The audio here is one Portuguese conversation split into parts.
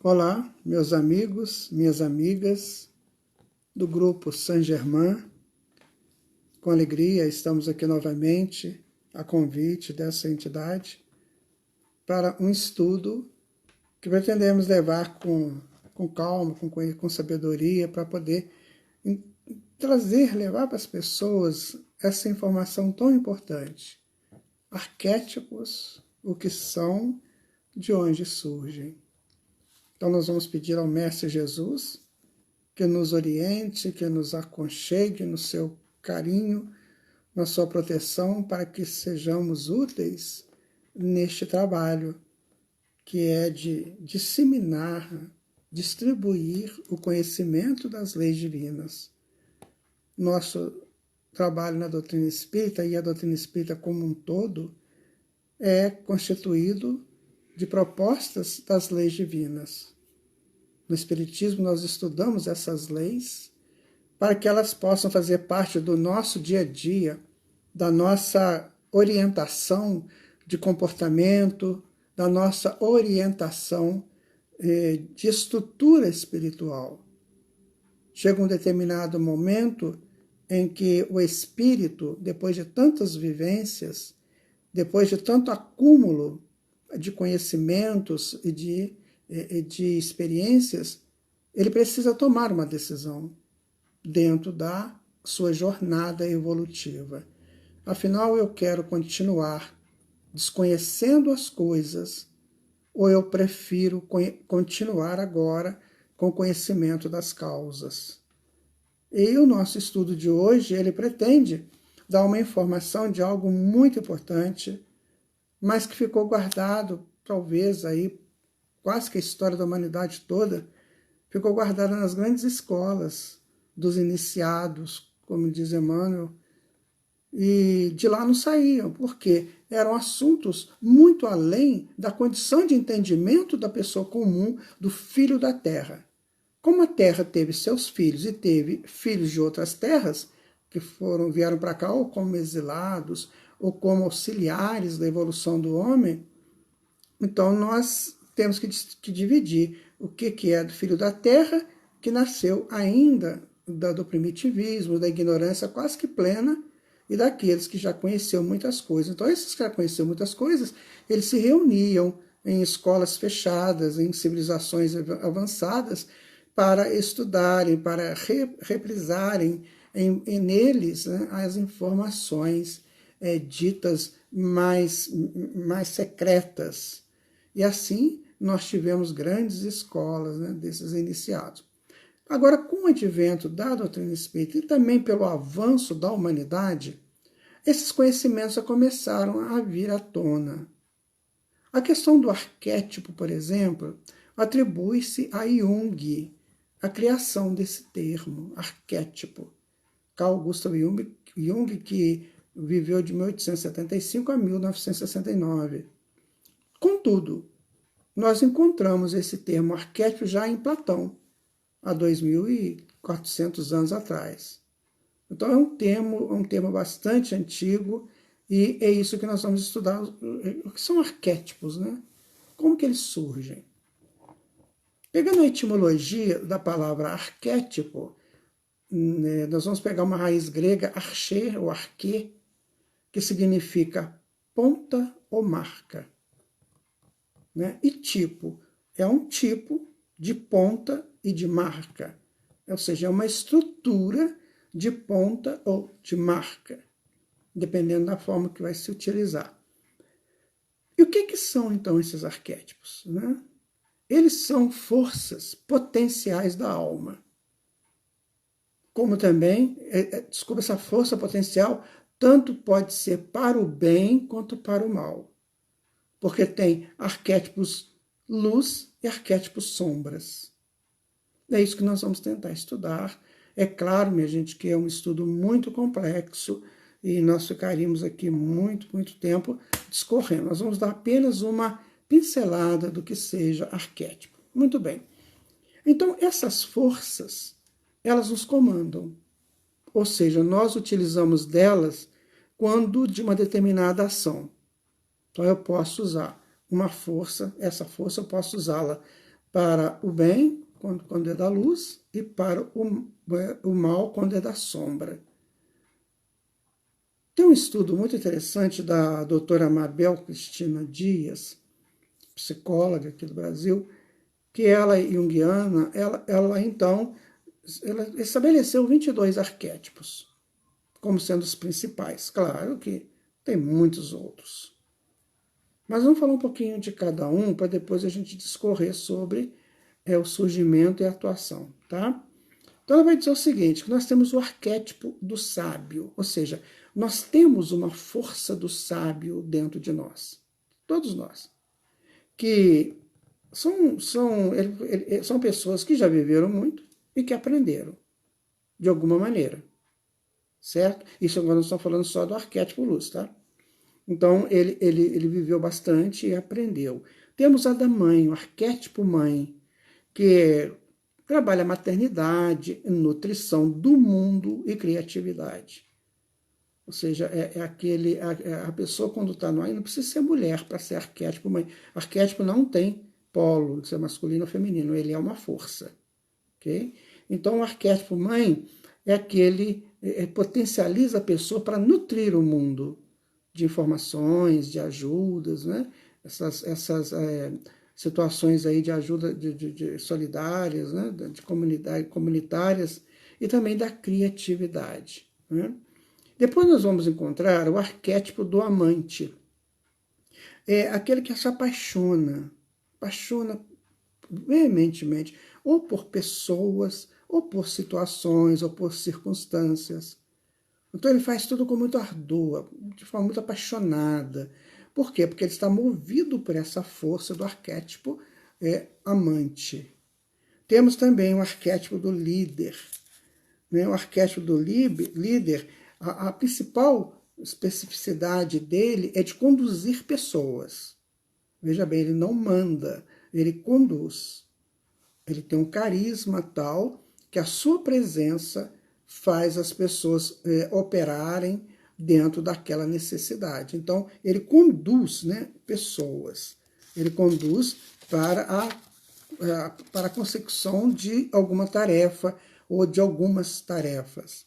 Olá, meus amigos, minhas amigas do grupo Saint-Germain. Com alegria, estamos aqui novamente, a convite dessa entidade, para um estudo que pretendemos levar com calma, com sabedoria, para poder levar para as pessoas essa informação tão importante. Arquétipos, o que são, de onde surgem. Então nós vamos pedir ao Mestre Jesus que nos oriente, que nos aconchegue no seu carinho, na sua proteção, para que sejamos úteis neste trabalho, que é de disseminar, distribuir o conhecimento das leis divinas. Nosso trabalho na doutrina espírita, e a doutrina espírita como um todo, é constituído de propostas das leis divinas. No Espiritismo, nós estudamos essas leis para que elas possam fazer parte do nosso dia a dia, da nossa orientação de comportamento, da nossa orientação de estrutura espiritual. Chega um determinado momento em que o espírito, depois de tantas vivências, depois de tanto acúmulo de conhecimentos e de experiências, ele precisa tomar uma decisão dentro da sua jornada evolutiva. Afinal, eu quero continuar desconhecendo as coisas, ou eu prefiro continuar agora com o conhecimento das causas? E o nosso estudo de hoje, ele pretende dar uma informação de algo muito importante, mas que ficou guardado, talvez, aí, quase que a história da humanidade toda, ficou guardada nas grandes escolas dos iniciados, como diz Emmanuel, e de lá não saíam, porque eram assuntos muito além da condição de entendimento da pessoa comum, do filho da terra. Como a terra teve seus filhos e teve filhos de outras terras, que vieram para cá ou como exilados, ou como auxiliares da evolução do homem, então nós temos que dividir o que é do filho da terra, que nasceu ainda do primitivismo, da ignorância quase que plena, e daqueles que já conheciam muitas coisas. Então, esses que já conheciam muitas coisas, eles se reuniam em escolas fechadas, em civilizações avançadas, para estudarem, para reprisarem neles, né, as informações ditas mais secretas. E assim nós tivemos grandes escolas, né, desses iniciados. Agora, com o advento da doutrina espírita e também pelo avanço da humanidade, esses conhecimentos já começaram a vir à tona. A questão do arquétipo, por exemplo, atribui-se a Jung, a criação desse termo, arquétipo. Carl Gustav Jung, que viveu de 1875 a 1969. Contudo, nós encontramos esse termo arquétipo já em Platão, há 2.400 anos atrás. Então é um termo bastante antigo, e é isso que nós vamos estudar, o que são arquétipos, né? Como que eles surgem? Pegando a etimologia da palavra arquétipo, né, nós vamos pegar uma raiz grega, arché ou arquê, que significa ponta ou marca. Né? E tipo, é um tipo de ponta e de marca, ou seja, é uma estrutura de ponta ou de marca, dependendo da forma que vai se utilizar. E o que são, então, esses arquétipos? Né? Eles são forças potenciais da alma. Como também, desculpa, essa força potencial tanto pode ser para o bem quanto para o mal. Porque tem arquétipos luz e arquétipos sombras. É isso que nós vamos tentar estudar. É claro, minha gente, que é um estudo muito complexo e nós ficaríamos aqui muito tempo discorrendo. Nós vamos dar apenas uma pincelada do que seja arquétipo. Muito bem. Então, essas forças, elas nos comandam. Ou seja, nós utilizamos delas quando de uma determinada ação. Então, eu posso usar uma força, essa força eu posso usá-la para o bem, quando é da luz, e para o mal, quando é da sombra. Tem um estudo muito interessante da doutora Mabel Cristina Dias, psicóloga aqui do Brasil, que ela, junguiana, ela então ela estabeleceu 22 arquétipos como sendo os principais. Claro que tem muitos outros. Mas vamos falar um pouquinho de cada um para depois a gente discorrer sobre o surgimento e a atuação, tá? Então ela vai dizer o seguinte, que nós temos o arquétipo do sábio, ou seja, nós temos uma força do sábio dentro de nós, todos nós, que são pessoas que já viveram muito e que aprenderam, de alguma maneira, certo? Isso agora nós estamos falando só do arquétipo luz, tá? Então, ele viveu bastante e aprendeu. Temos a da mãe, o arquétipo mãe, que trabalha a maternidade, nutrição do mundo e criatividade. Ou seja, a pessoa quando está no ar, não precisa ser mulher para ser arquétipo mãe. Arquétipo não tem polo, de ser masculino ou feminino, ele é uma força. Okay? Então, o arquétipo mãe é aquele potencializa a pessoa para nutrir o mundo de informações, de ajudas, né? Essas situações aí de ajuda de solidárias, né? De comunitárias e também da criatividade. Né? Depois nós vamos encontrar o arquétipo do amante. É aquele que se apaixona veementemente, ou por pessoas, ou por situações, ou por circunstâncias. Então ele faz tudo com muito ardor, de forma muito apaixonada. Por quê? Porque ele está movido por essa força do arquétipo amante. Temos também o arquétipo do líder. Né? O arquétipo do líder, a principal especificidade dele é de conduzir pessoas. Veja bem, ele não manda, ele conduz. Ele tem um carisma tal que a sua presença faz as pessoas operarem dentro daquela necessidade. Então, ele conduz, né, pessoas. Ele conduz para a consecução de alguma tarefa ou de algumas tarefas.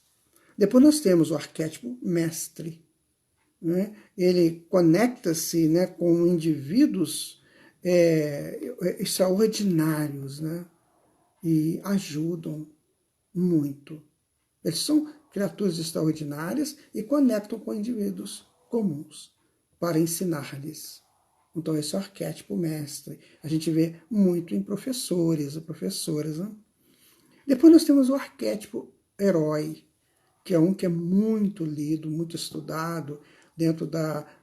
Depois nós temos o arquétipo mestre. Né? Ele conecta-se, né, com indivíduos extraordinários, né? E ajudam muito. Eles são criaturas extraordinárias e conectam com indivíduos comuns para ensinar-lhes. Então, esse é o arquétipo mestre. A gente vê muito em professores e professoras. Né? Depois nós temos o arquétipo herói, que é um que é muito lido, muito estudado dentro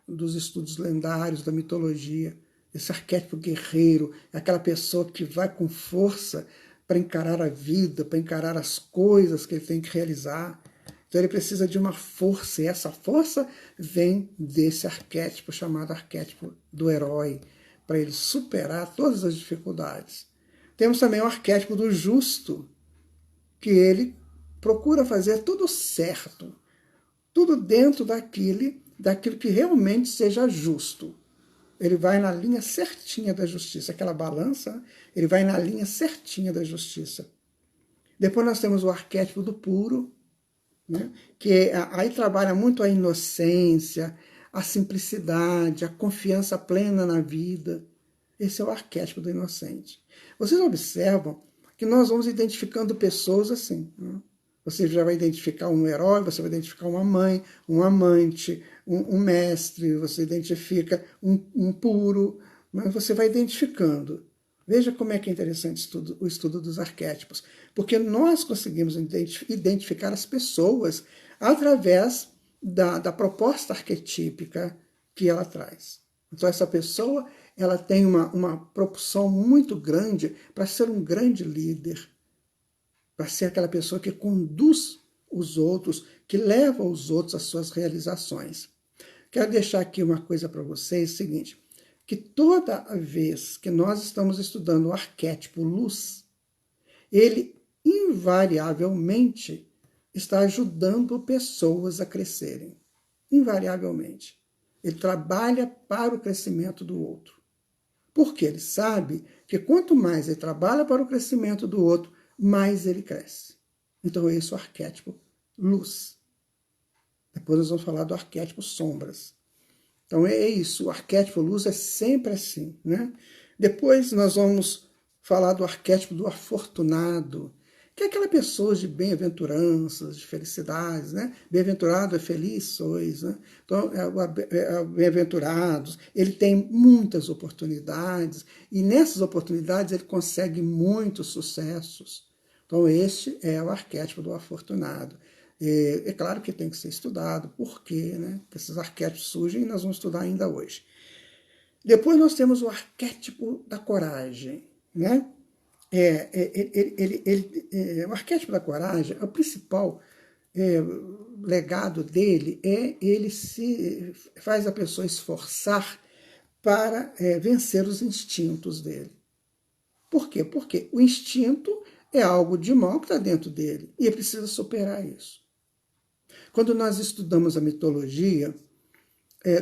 dos estudos lendários, da mitologia. Esse arquétipo guerreiro, é aquela pessoa que vai com força para encarar a vida, para encarar as coisas que ele tem que realizar. Então ele precisa de uma força, e essa força vem desse arquétipo chamado arquétipo do herói, para ele superar todas as dificuldades. Temos também o arquétipo do justo, que ele procura fazer tudo certo, tudo dentro daquilo que realmente seja justo. Ele vai na linha certinha da justiça, aquela balança, ele vai na linha certinha da justiça. Depois nós temos o arquétipo do puro, né, que aí trabalha muito a inocência, a simplicidade, a confiança plena na vida. Esse é o arquétipo do inocente. Vocês observam que nós vamos identificando pessoas assim, né? Você já vai identificar um herói, você vai identificar uma mãe, um amante, um mestre, você identifica um puro, mas você vai identificando. Veja como é que é interessante o estudo dos arquétipos, porque nós conseguimos identificar as pessoas através da proposta arquetípica que ela traz. Então essa pessoa ela tem uma propulsão muito grande para ser um grande líder, para ser aquela pessoa que conduz os outros, que leva os outros às suas realizações. Quero deixar aqui uma coisa para vocês, o seguinte, que toda vez que nós estamos estudando o arquétipo luz, ele invariavelmente está ajudando pessoas a crescerem. Invariavelmente. Ele trabalha para o crescimento do outro. Porque ele sabe que quanto mais ele trabalha para o crescimento do outro, mais ele cresce. Então esse é o arquétipo luz. Depois nós vamos falar do arquétipo sombras. Então é isso, o arquétipo luz é sempre assim, né? Depois nós vamos falar do arquétipo do afortunado, que é aquela pessoa de bem-aventuranças, de felicidades, né? Bem-aventurado é feliz sois, né? Então, bem-aventurados, ele tem muitas oportunidades, e nessas oportunidades ele consegue muitos sucessos. Então, este é o arquétipo do afortunado. É claro que tem que ser estudado, por quê, né? Porque esses arquétipos surgem e nós vamos estudar ainda hoje. Depois nós temos o arquétipo da coragem, né? O arquétipo da coragem, o principal legado dele ele se faz a pessoa esforçar para vencer os instintos dele. Por quê? Porque o instinto é algo de mal que está dentro dele e ele precisa superar isso. Quando nós estudamos a mitologia,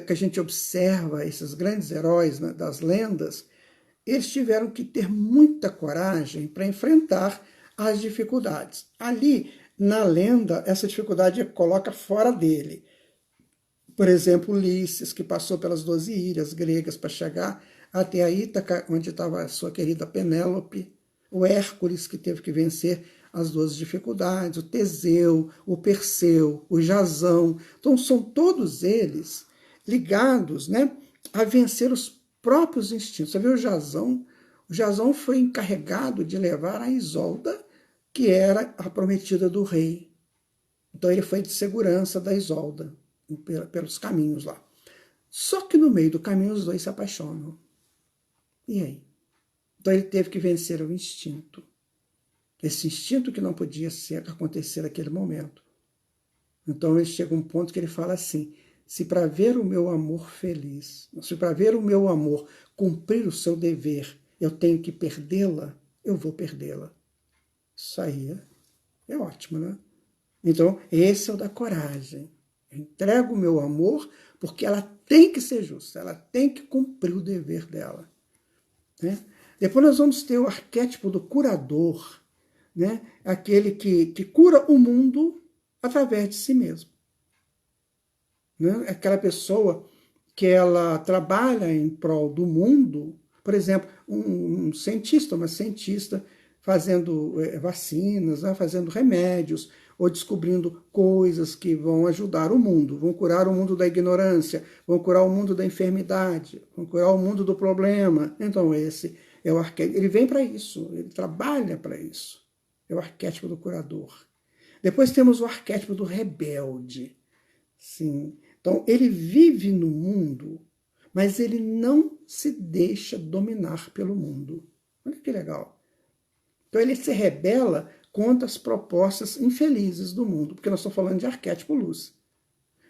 que a gente observa esses grandes heróis, né, das lendas, eles tiveram que ter muita coragem para enfrentar as dificuldades. Ali, na lenda, essa dificuldade coloca fora dele. Por exemplo, Ulisses, que passou pelas 12 ilhas gregas para chegar até a Ítaca, onde estava a sua querida Penélope. O Hércules, que teve que vencer as 12 dificuldades, o Teseu, o Perseu, o Jasão. Então, são todos eles ligados, né, a vencer os próprios instintos. Você vê o Jasão? O Jasão foi encarregado de levar a Isolda, que era a prometida do rei. Então, ele foi de segurança da Isolda, pelos caminhos lá. Só que no meio do caminho, os dois se apaixonam. E aí? Então, ele teve que vencer o instinto. Esse instinto que não podia acontecer naquele momento. Então ele chega a um ponto que ele fala assim: se para ver o meu amor feliz, se para ver o meu amor cumprir o seu dever, eu tenho que perdê-la, eu vou perdê-la. Isso aí é ótimo, né? Então esse é o da coragem. Eu entrego o meu amor porque ela tem que ser justa, ela tem que cumprir o dever dela. Né? Depois nós vamos ter o arquétipo do curador, né? Aquele que cura o mundo através de si mesmo. Né? Aquela pessoa que ela trabalha em prol do mundo, por exemplo, um cientista, uma cientista fazendo vacinas, né? Fazendo remédios, ou descobrindo coisas que vão ajudar o mundo, vão curar o mundo da ignorância, vão curar o mundo da enfermidade, vão curar o mundo do problema. Então esse é o arquétipo, ele vem para isso, ele trabalha para isso. É o arquétipo do curador. Depois temos o arquétipo do rebelde. Sim. Então, ele vive no mundo, mas ele não se deixa dominar pelo mundo. Olha que legal. Então, ele se rebela contra as propostas infelizes do mundo, porque nós estamos falando de arquétipo luz.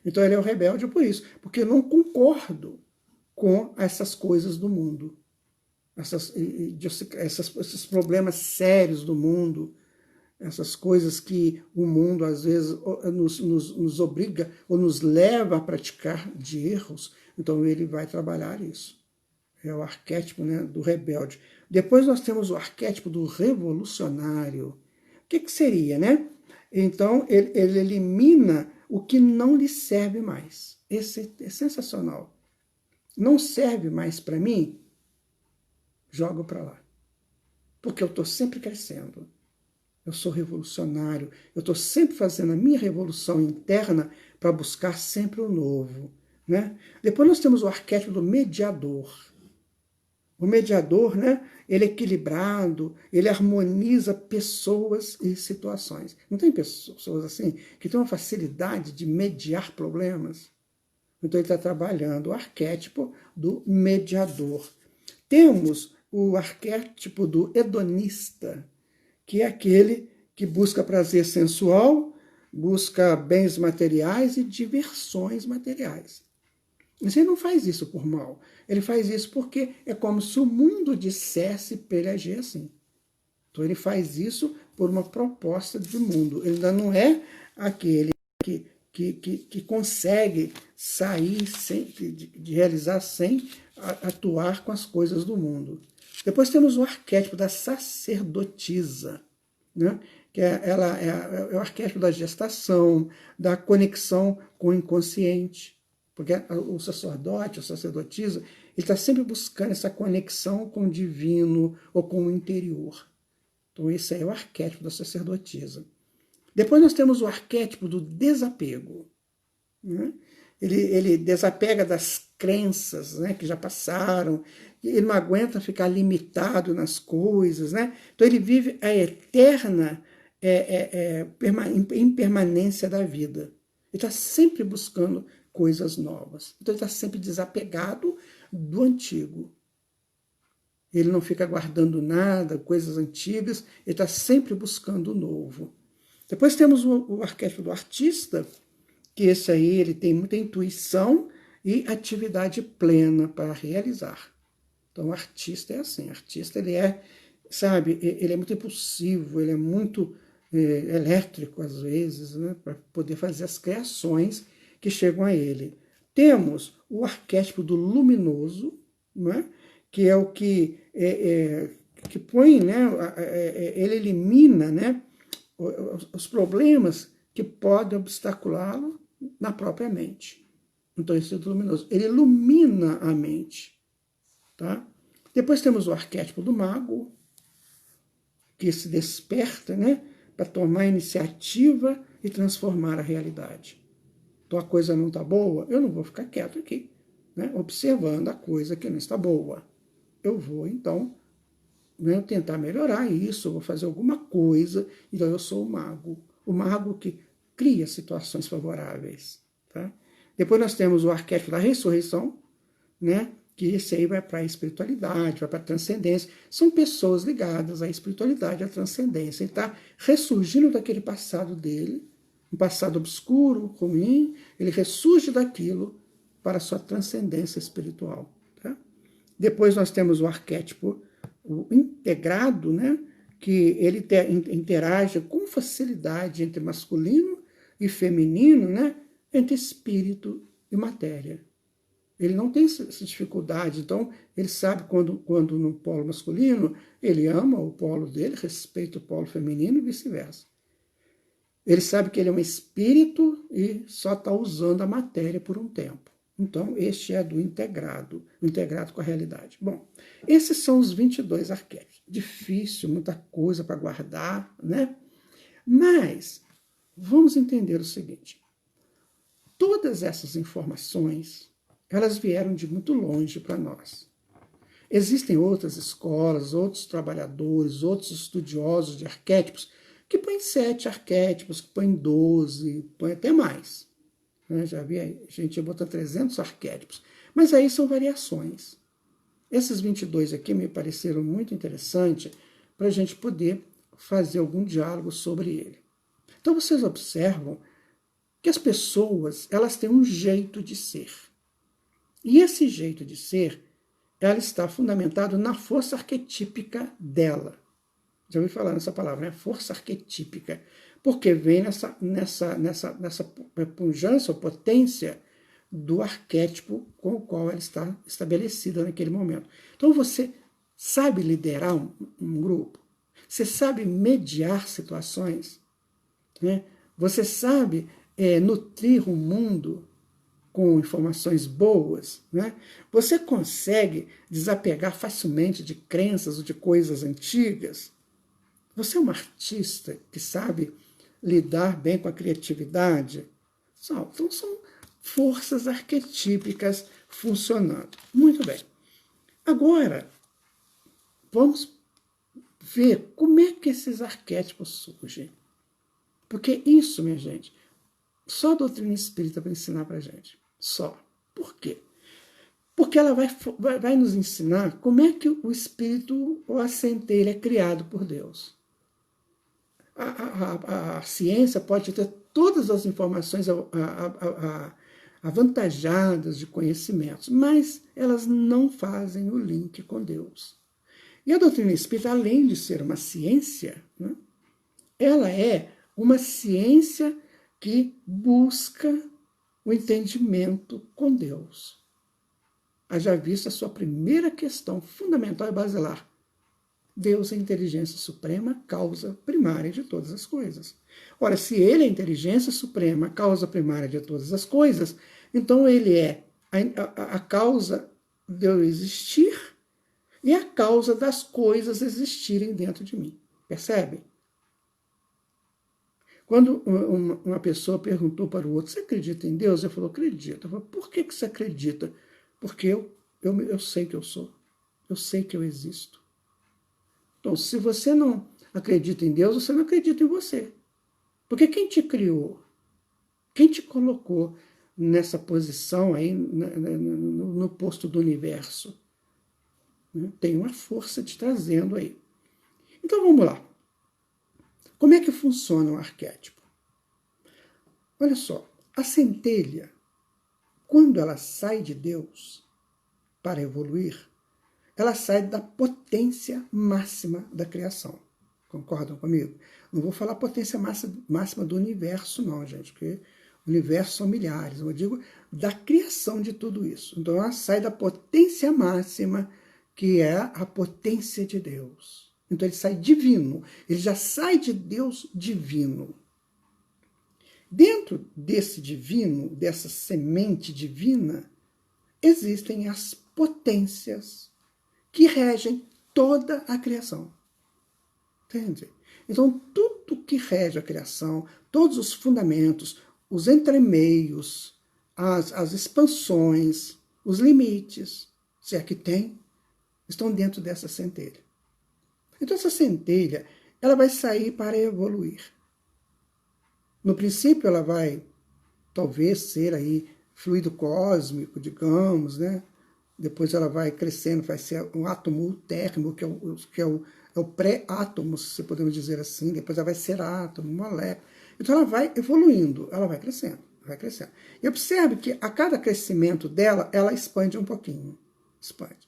Então, ele é o rebelde por isso, porque eu não concordo com essas coisas do mundo, esses problemas sérios do mundo, essas coisas que o mundo, às vezes, nos obriga ou nos leva a praticar de erros. Então, ele vai trabalhar isso. É o arquétipo, né, do rebelde. Depois nós temos o arquétipo do revolucionário. O que seria, né? Então, ele elimina o que não lhe serve mais. Esse é sensacional. Não serve mais para mim? Jogo para lá. Porque eu estou sempre crescendo. Eu sou revolucionário, eu estou sempre fazendo a minha revolução interna para buscar sempre o novo. Né? Depois nós temos o arquétipo do mediador. O mediador, né, ele é equilibrado, ele harmoniza pessoas e situações. Não tem pessoas assim que têm uma facilidade de mediar problemas? Então ele está trabalhando o arquétipo do mediador. Temos o arquétipo do hedonista, que é aquele que busca prazer sensual, busca bens materiais e diversões materiais. Mas ele não faz isso por mal. Ele faz isso porque é como se o mundo dissesse para ele agir assim. Então ele faz isso por uma proposta de mundo. Ele ainda não é aquele que que consegue sair de realizar sem atuar com as coisas do mundo. Depois temos o arquétipo da sacerdotisa, né? Que ela é o arquétipo da gestação, da conexão com o inconsciente, porque o sacerdote, a sacerdotisa, ele está sempre buscando essa conexão com o divino ou com o interior. Então esse aí é o arquétipo da sacerdotisa. Depois nós temos o arquétipo do desapego, né? Ele desapega das crenças, né, que já passaram, ele não aguenta ficar limitado nas coisas, né? Então ele vive a eterna impermanência da vida. Ele está sempre buscando coisas novas. Então ele está sempre desapegado do antigo. Ele não fica guardando nada, coisas antigas, ele está sempre buscando o novo. Depois temos o arquétipo do artista, que esse aí ele tem muita intuição e atividade plena para realizar. Então o artista é assim, o artista ele é, sabe, ele é muito impulsivo, ele é muito elétrico às vezes, né, para poder fazer as criações que chegam a ele. Temos o arquétipo do luminoso, né, que é o que põe, né, ele elimina, né, os problemas que podem obstaculá-lo na própria mente. Então, esse é o luminoso. Ele ilumina a mente. Tá? Depois temos o arquétipo do mago, que se desperta, né, para tomar iniciativa e transformar a realidade. Então, a coisa não está boa, eu não vou ficar quieto aqui, né, observando a coisa que não está boa. Eu vou, então, né, tentar melhorar isso, eu vou fazer alguma coisa, então eu sou o mago que cria situações favoráveis. Tá? Depois nós temos o arquétipo da ressurreição, né, que esse aí vai para a espiritualidade, vai para a transcendência. São pessoas ligadas à espiritualidade, à transcendência. Ele está ressurgindo daquele passado dele, um passado obscuro, ruim, ele ressurge daquilo para a sua transcendência espiritual. Tá? Depois nós temos o arquétipo o integrado, né, que ele interage com facilidade entre masculino e feminino, né, entre espírito e matéria. Ele não tem essa dificuldade, então ele sabe quando no polo masculino ele ama o polo dele, respeita o polo feminino e vice-versa. Ele sabe que ele é um espírito e só está usando a matéria por um tempo. Então, este é do integrado com a realidade. Bom, esses são os 22 arquétipos. Difícil, muita coisa para guardar, né? Mas, vamos entender o seguinte. Todas essas informações, elas vieram de muito longe para nós. Existem outras escolas, outros trabalhadores, outros estudiosos de arquétipos, que põem 7 arquétipos, que põem 12, põem até mais. Já vi aí, a gente botou 300 arquétipos. Mas aí são variações. Esses 22 aqui me pareceram muito interessantes para a gente poder fazer algum diálogo sobre ele. Então vocês observam que as pessoas, elas têm um jeito de ser. E esse jeito de ser, ela está fundamentado na força arquetípica dela. Já ouvi falar nessa palavra, né? Força arquetípica. Porque vem nessa pujança ou potência do arquétipo com o qual ela está estabelecida naquele momento. Então você sabe liderar um grupo, você sabe mediar situações, né? Você sabe nutrir o mundo com informações boas, né? Você consegue desapegar facilmente de crenças ou de coisas antigas. Você é um artista que sabe lidar bem com a criatividade. Então são forças arquetípicas funcionando. Muito bem. Agora, vamos ver como é que esses arquétipos surgem. Porque isso, minha gente, só a doutrina espírita para ensinar para a gente. Só. Por quê? Porque ela vai nos ensinar como é que o espírito, ou a centelha, é criado por Deus. A ciência pode ter todas as informações avantajadas de conhecimentos, mas elas não fazem o link com Deus. E a doutrina espírita, além de ser uma ciência, né, ela é uma ciência que busca o entendimento com Deus. Haja visto a sua primeira questão fundamental e basilar. Deus é a inteligência suprema, causa primária de todas as coisas. Ora, se ele é a inteligência suprema, causa primária de todas as coisas, então ele é a causa de eu existir e a causa das coisas existirem dentro de mim. Percebe? Quando uma pessoa perguntou para o outro, você acredita em Deus? Ele falou, acredito. Eu falei, por que você acredita? Porque eu sei que eu sou. Eu sei que eu existo. Então, se você não acredita em Deus, você não acredita em você. Porque quem te criou? Quem te colocou nessa posição aí, no posto do universo? Tem uma força te trazendo aí. Então, vamos lá. Como é que funciona o arquétipo? Olha só, a centelha, quando ela sai de Deus para evoluir, ela sai da potência máxima da criação. Concordam comigo? Não vou falar potência máxima do universo, não, gente, porque o universo são milhares. Eu digo da criação de tudo isso. Então, ela sai da potência máxima, que é a potência de Deus. Então, ele sai divino. Ele já sai de Deus divino. Dentro desse divino, dessa semente divina, existem as potências que regem toda a criação. Entende? Então, tudo que rege a criação, todos os fundamentos, os entremeios, as expansões, os limites, se é que tem, estão dentro dessa centelha. Então, essa centelha, ela vai sair para evoluir. No princípio, ela vai, talvez, ser aí fluido cósmico, digamos, né? Depois ela vai crescendo, vai ser um átomo térmico, que é o pré-átomo, se podemos dizer assim. Depois ela vai ser átomo, molécula. Então ela vai evoluindo, ela vai crescendo, vai crescendo. E observe que a cada crescimento dela, ela expande um pouquinho. Expande.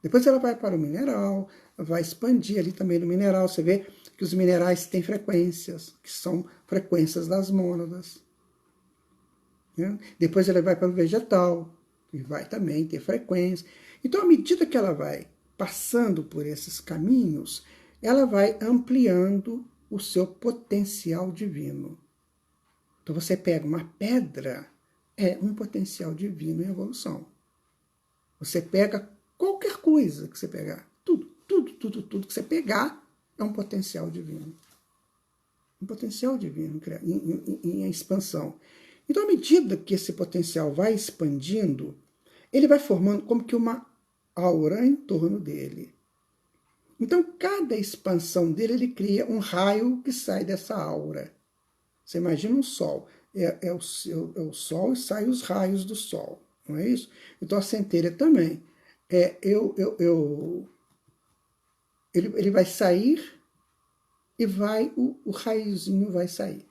Depois ela vai para o mineral, vai expandir ali também no mineral. Você vê que os minerais têm frequências, que são frequências das mônadas. Né? Depois ela vai para o vegetal, e vai também ter frequência. Então, à medida que ela vai passando por esses caminhos, ela vai ampliando o seu potencial divino. Então, você pega uma pedra, é um potencial divino em evolução. Você pega qualquer coisa que você pegar, tudo que você pegar é um potencial divino. Um potencial divino em expansão. Então, à medida que esse potencial vai expandindo, ele vai formando como que uma aura em torno dele. Então, cada expansão dele, ele cria um raio que sai dessa aura. Você imagina um sol. É o sol e saem os raios do sol. Não é isso? Então, a centelha também. Ele vai sair e o raiozinho vai sair.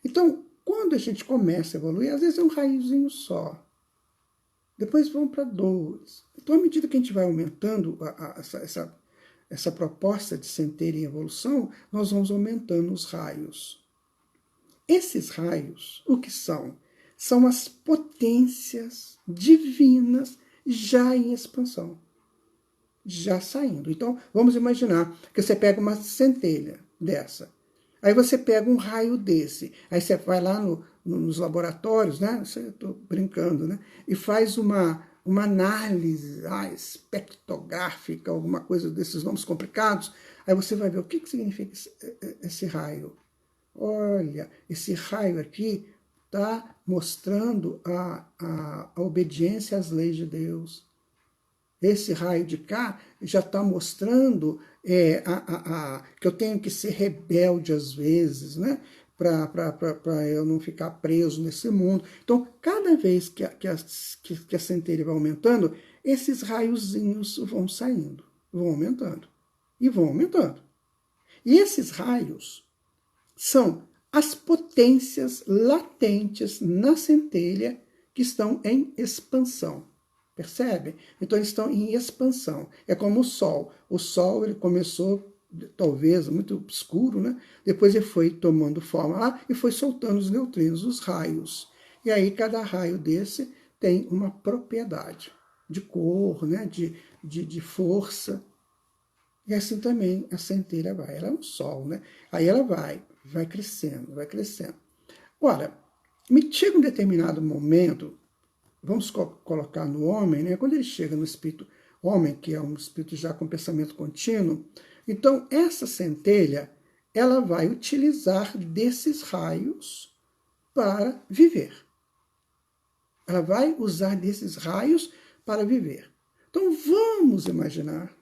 Então, quando a gente começa a evoluir, às vezes é um raiozinho só. Depois vão para 2. Então, à medida que a gente vai aumentando essa proposta de centelha em evolução, nós vamos aumentando os raios. Esses raios, o que são? São as potências divinas já em expansão, já saindo. Então, vamos imaginar que você pega uma centelha dessa. Aí você pega um raio desse, aí você vai lá nos laboratórios, né? Estou brincando, né? E faz uma análise espectrográfica, alguma coisa desses nomes complicados. Aí você vai ver o que significa esse raio. Olha, esse raio aqui está mostrando a obediência às leis de Deus. Esse raio de cá já está mostrando que eu tenho que ser rebelde às vezes, né? Para eu não ficar preso nesse mundo. Então, cada vez que a centelha vai aumentando, esses raiozinhos vão saindo, vão aumentando e vão aumentando. E esses raios são as potências latentes na centelha que estão em expansão. Percebe? Então, eles estão em expansão. É como o Sol. O Sol ele começou talvez muito obscuro, né? Depois ele foi tomando forma lá e foi soltando os neutrinos, os raios. E aí cada raio desse tem uma propriedade de cor, né? de força. E assim também a centelha vai. Ela é um sol, né? Aí ela vai crescendo, vai crescendo. Ora, me chega um determinado momento, vamos colocar no homem, né? Quando ele chega no espírito homem, que é um espírito já com pensamento contínuo, então essa centelha, ela vai utilizar desses raios para viver. Ela vai usar desses raios para viver. Então vamos imaginar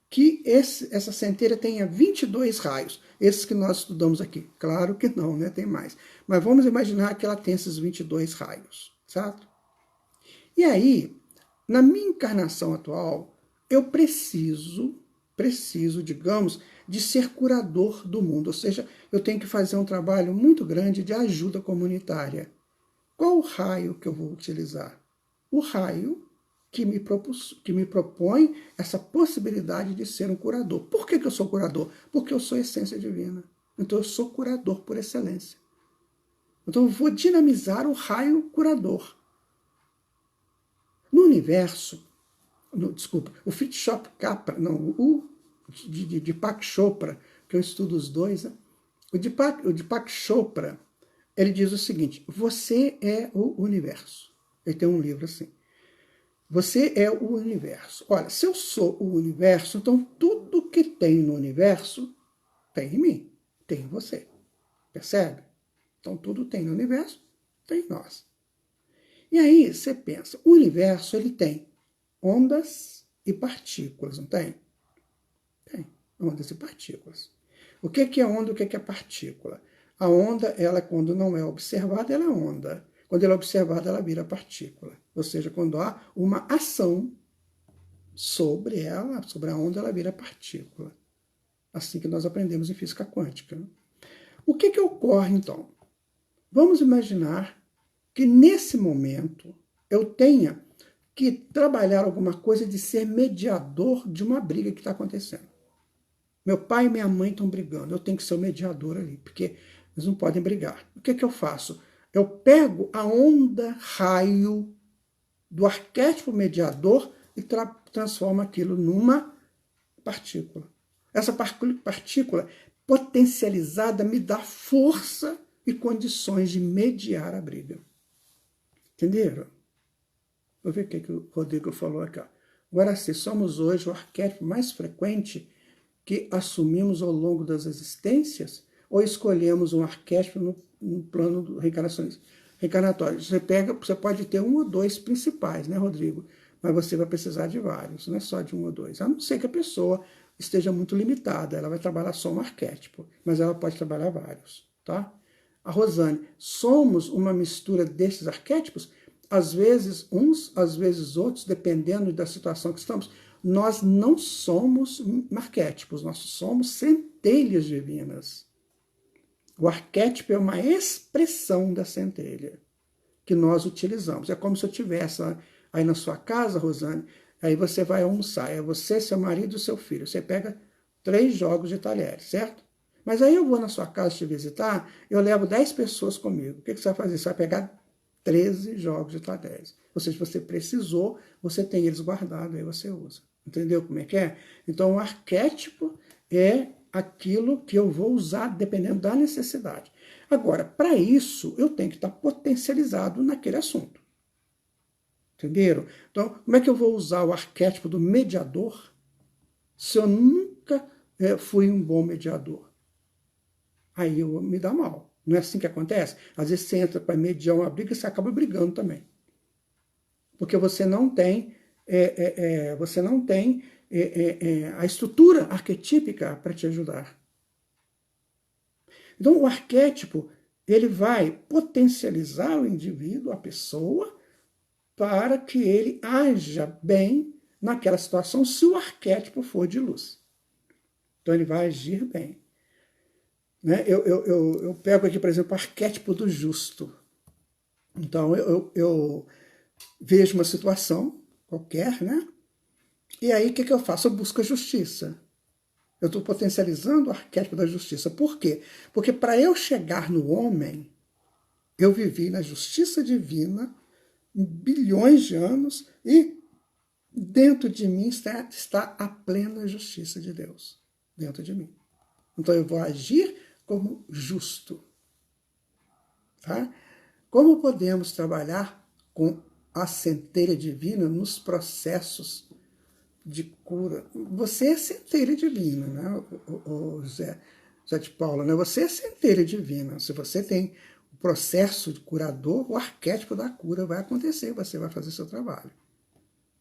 que essa centelha tenha 22 raios, esses que nós estudamos aqui. Claro que não, né? Tem mais. Mas vamos imaginar que ela tem esses 22 raios, certo? E aí, na minha encarnação atual, eu preciso, digamos, de ser curador do mundo. Ou seja, eu tenho que fazer um trabalho muito grande de ajuda comunitária. Qual o raio que eu vou utilizar? O raio que me propõe essa possibilidade de ser um curador. Por que eu sou curador? Porque eu sou essência divina. Então eu sou curador por excelência. Então eu vou dinamizar o raio curador. No universo, o Fritjof Capra, não, o Deepak Chopra, que eu estudo os dois, né? o Deepak Chopra, ele diz o seguinte: você é o universo. Ele tem um livro assim. Você é o universo. Olha, se eu sou o universo, então tudo que tem no universo tem em mim, tem em você. Percebe? Então tudo tem no universo, tem em nós. E aí você pensa, o universo ele tem ondas e partículas, não tem? Tem, ondas e partículas. O que é onda e o que é partícula? A onda, ela quando não é observada, ela é onda. Quando ela é observada, ela vira partícula. Ou seja, quando há uma ação sobre ela, sobre a onda, ela vira partícula. Assim que nós aprendemos em física quântica. O que ocorre, então? Vamos imaginar que nesse momento eu tenha que trabalhar alguma coisa de ser mediador de uma briga que está acontecendo. Meu pai e minha mãe estão brigando, eu tenho que ser o mediador ali, porque eles não podem brigar. O que eu faço? Eu pego a onda raio do arquétipo mediador e transformo aquilo numa partícula. Essa partícula potencializada me dá força e condições de mediar a briga. Entenderam? Vou ver o que o Rodrigo falou aqui. Agora sim, somos hoje o arquétipo mais frequente que assumimos ao longo das existências ou escolhemos um arquétipo no plano do reencarnatório? Você pode ter um ou dois principais, né, Rodrigo? Mas você vai precisar de vários, não é só de um ou dois. A não ser que a pessoa esteja muito limitada, ela vai trabalhar só um arquétipo, mas ela pode trabalhar vários, tá? A Rosane, somos uma mistura desses arquétipos? Às vezes uns, às vezes outros, dependendo da situação que estamos. Nós não somos arquétipos, nós somos centelhas divinas. O arquétipo é uma expressão da centelha que nós utilizamos. É como se eu tivesse aí na sua casa, Rosane, aí você vai almoçar, é você, seu marido e seu filho. Você pega 3 jogos de talheres, certo? Mas aí eu vou na sua casa te visitar, eu levo 10 pessoas comigo. O que você vai fazer? Você vai pegar 13 jogos de talheres. Ou seja, você precisou, você tem eles guardados, aí você usa. Entendeu como é que é? Então, o arquétipo é aquilo que eu vou usar dependendo da necessidade. Agora, para isso, eu tenho que estar potencializado naquele assunto. Entenderam? Então, como é que eu vou usar o arquétipo do mediador se eu nunca fui um bom mediador? Aí eu me dá mal. Não é assim que acontece? Às vezes você entra para mediar uma briga e você acaba brigando também. Porque você não tem, a estrutura arquetípica para te ajudar. Então, o arquétipo ele vai potencializar o indivíduo, a pessoa, para que ele haja bem naquela situação, se o arquétipo for de luz. Então, ele vai agir bem. Né? Eu pego aqui, por exemplo, o arquétipo do justo. Então, eu vejo uma situação qualquer, né? E aí, o que eu faço? Eu busco a justiça. Eu estou potencializando o arquétipo da justiça. Por quê? Porque para eu chegar no homem, eu vivi na justiça divina bilhões de anos e dentro de mim está a plena justiça de Deus. Dentro de mim. Então eu vou agir como justo. Tá? Como podemos trabalhar com a centelha divina nos processos de cura? Você é centelha divina, né, o José de Paula, né? Você é centelha divina. Se você tem o processo de curador, o arquétipo da cura vai acontecer, você vai fazer seu trabalho.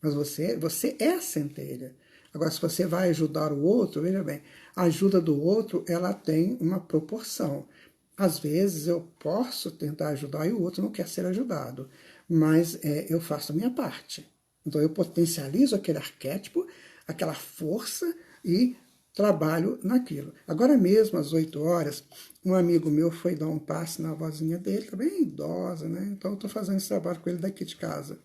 Mas você é a centelha. Agora, se você vai ajudar o outro, veja bem, a ajuda do outro, ela tem uma proporção. Às vezes eu posso tentar ajudar e o outro não quer ser ajudado, mas eu faço a minha parte. Então eu potencializo aquele arquétipo, aquela força e trabalho naquilo. Agora mesmo, às 8 horas, um amigo meu foi dar um passe na vozinha dele, tá bem idosa, né? Então eu estou fazendo esse trabalho com ele daqui de casa.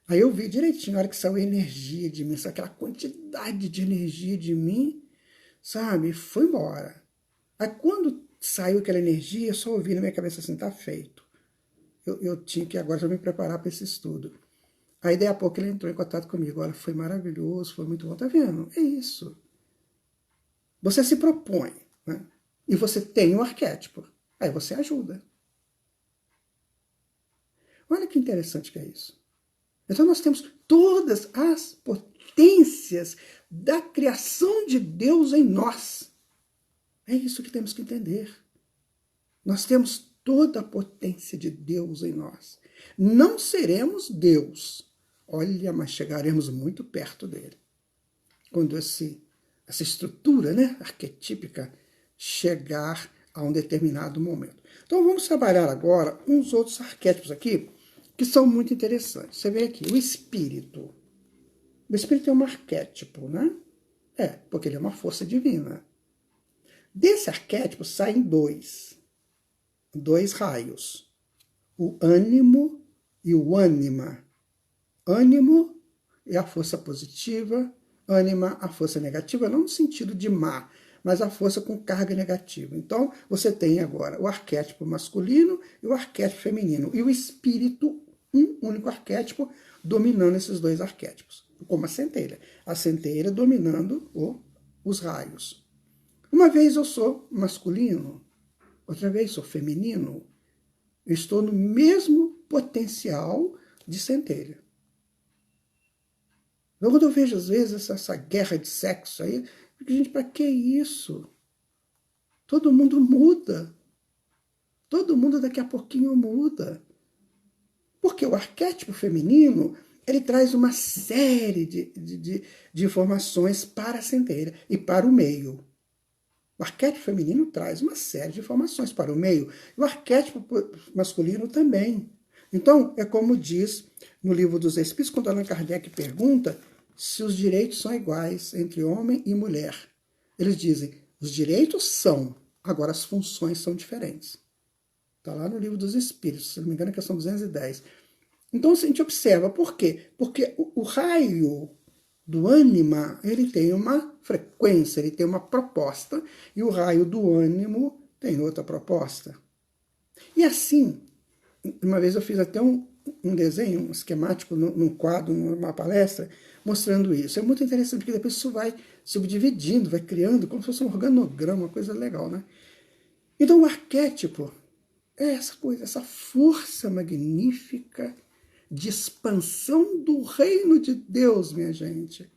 Aí eu vi direitinho, na hora que saiu energia de mim, aquela quantidade de energia de mim, sabe? Foi embora. Aí quando saiu aquela energia, eu só ouvi na minha cabeça assim, tá feito. Eu tinha que agora já me preparar para esse estudo. Aí daí a pouco ele entrou em contato comigo. Olha, foi maravilhoso, foi muito bom. Tá vendo? É isso. Você se propõe, né? E você tem um arquétipo. Aí você ajuda. Olha que interessante que é isso. Então nós temos todas as potências da criação de Deus em nós. É isso que temos que entender. Nós temos toda a potência de Deus em nós. Não seremos Deus. Olha, mas chegaremos muito perto dele. Quando essa estrutura, né, arquetípica chegar a um determinado momento. Então vamos trabalhar agora uns outros arquétipos aqui que são muito interessantes. Você vê aqui, o espírito. O espírito é um arquétipo, né? Porque ele é uma força divina. Desse arquétipo saem dois raios. O ânimo e o ânima. Ânimo é a força positiva, ânima a força negativa, não no sentido de má, mas a força com carga negativa. Então, você tem agora o arquétipo masculino e o arquétipo feminino. E o espírito, um único arquétipo, dominando esses dois arquétipos. Como a centelha. A centelha dominando os raios. Uma vez eu sou masculino, outra vez sou feminino. Eu estou no mesmo potencial de centelha. Então, quando eu vejo, às vezes, essa guerra de sexo aí, eu fico, gente, para que isso? Todo mundo muda. Todo mundo daqui a pouquinho muda. Porque o arquétipo feminino, ele traz uma série de informações para a centelha e para o meio. O arquétipo feminino traz uma série de informações para o meio. E o arquétipo masculino também. Então, é como diz no Livro dos Espíritos, quando Allan Kardec pergunta se os direitos são iguais entre homem e mulher. Eles dizem, os direitos são, agora as funções são diferentes. Está lá no Livro dos Espíritos, se não me engano, é questão 210. Então, a gente observa, por quê? Porque o raio do ânima, ele tem uma frequência, ele tem uma proposta, e o raio do ânimo tem outra proposta. E assim, uma vez eu fiz até um desenho, um esquemático num quadro, numa palestra, mostrando isso. É muito interessante, porque depois isso vai subdividindo, vai criando, como se fosse um organograma, uma coisa legal, né? Então o arquétipo é essa coisa, essa força magnífica de expansão do reino de Deus, minha gente.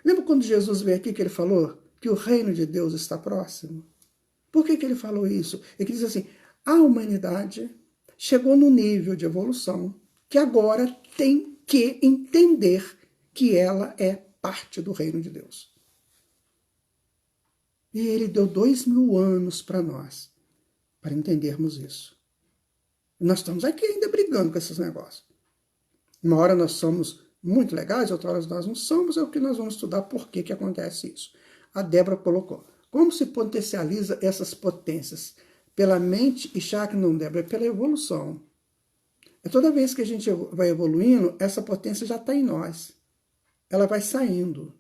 Lembra quando Jesus veio aqui que ele falou que o reino de Deus está próximo? Por que ele falou isso? Ele diz assim, a humanidade chegou no nível de evolução que agora tem que entender que ela é parte do reino de Deus. E ele deu 2000 anos para nós, para entendermos isso. E nós estamos aqui ainda brigando com esses negócios. Uma hora nós somos muito legais, outra hora nós não somos, é o que nós vamos estudar por que acontece isso. A Débora colocou. Como se potencializa essas potências? Pela mente e chakra, não, Débora, é pela evolução. É toda vez que a gente vai evoluindo, essa potência já está em nós. Ela vai saindo.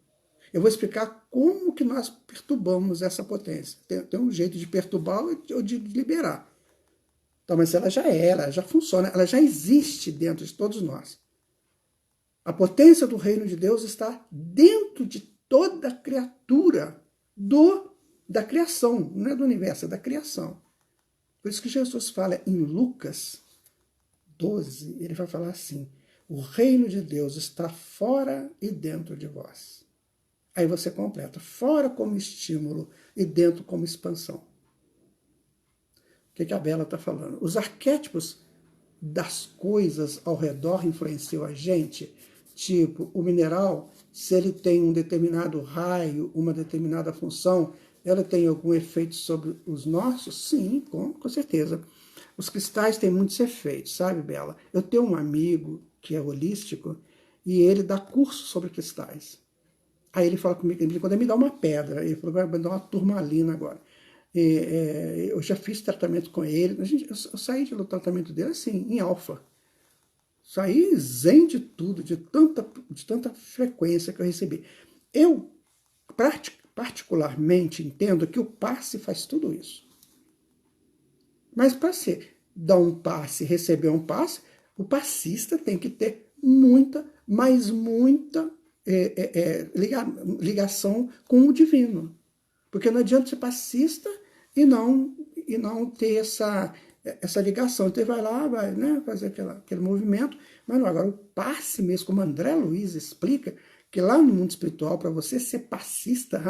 Eu vou explicar como que nós perturbamos essa potência. Tem um jeito de perturbar ou de liberar. Então, mas ela já funciona, ela já existe dentro de todos nós. A potência do reino de Deus está dentro de toda criatura da criação, não é do universo, é da criação. Por isso que Jesus fala em Lucas 12, ele vai falar assim: o reino de Deus está fora e dentro de vós. Aí você completa, fora como estímulo e dentro como expansão. O que a Bela está falando? Os arquétipos das coisas ao redor influenciam a gente, tipo o mineral, se ele tem um determinado raio, uma determinada função, ela tem algum efeito sobre os nossos? Sim, com certeza. Os cristais têm muitos efeitos, sabe, Bela? Eu tenho um amigo que é holístico e ele dá curso sobre cristais. Aí ele fala comigo, quando ele me dá uma pedra, ele falou, vai me dar uma turmalina agora. Eu já fiz tratamento com ele, eu saí do tratamento dele assim, em alfa. Saí zen de tudo, de tanta frequência que eu recebi. Eu, particularmente, entendo que o passe faz tudo isso. Mas para você dar um passe, receber um passe, o passista tem que ter muita ligação com o divino. Porque não adianta ser passista e não ter essa ligação. Então ele vai lá, vai, né, fazer aquele movimento, mas não, agora o passe mesmo, como André Luiz explica, que lá no mundo espiritual, para você ser passista,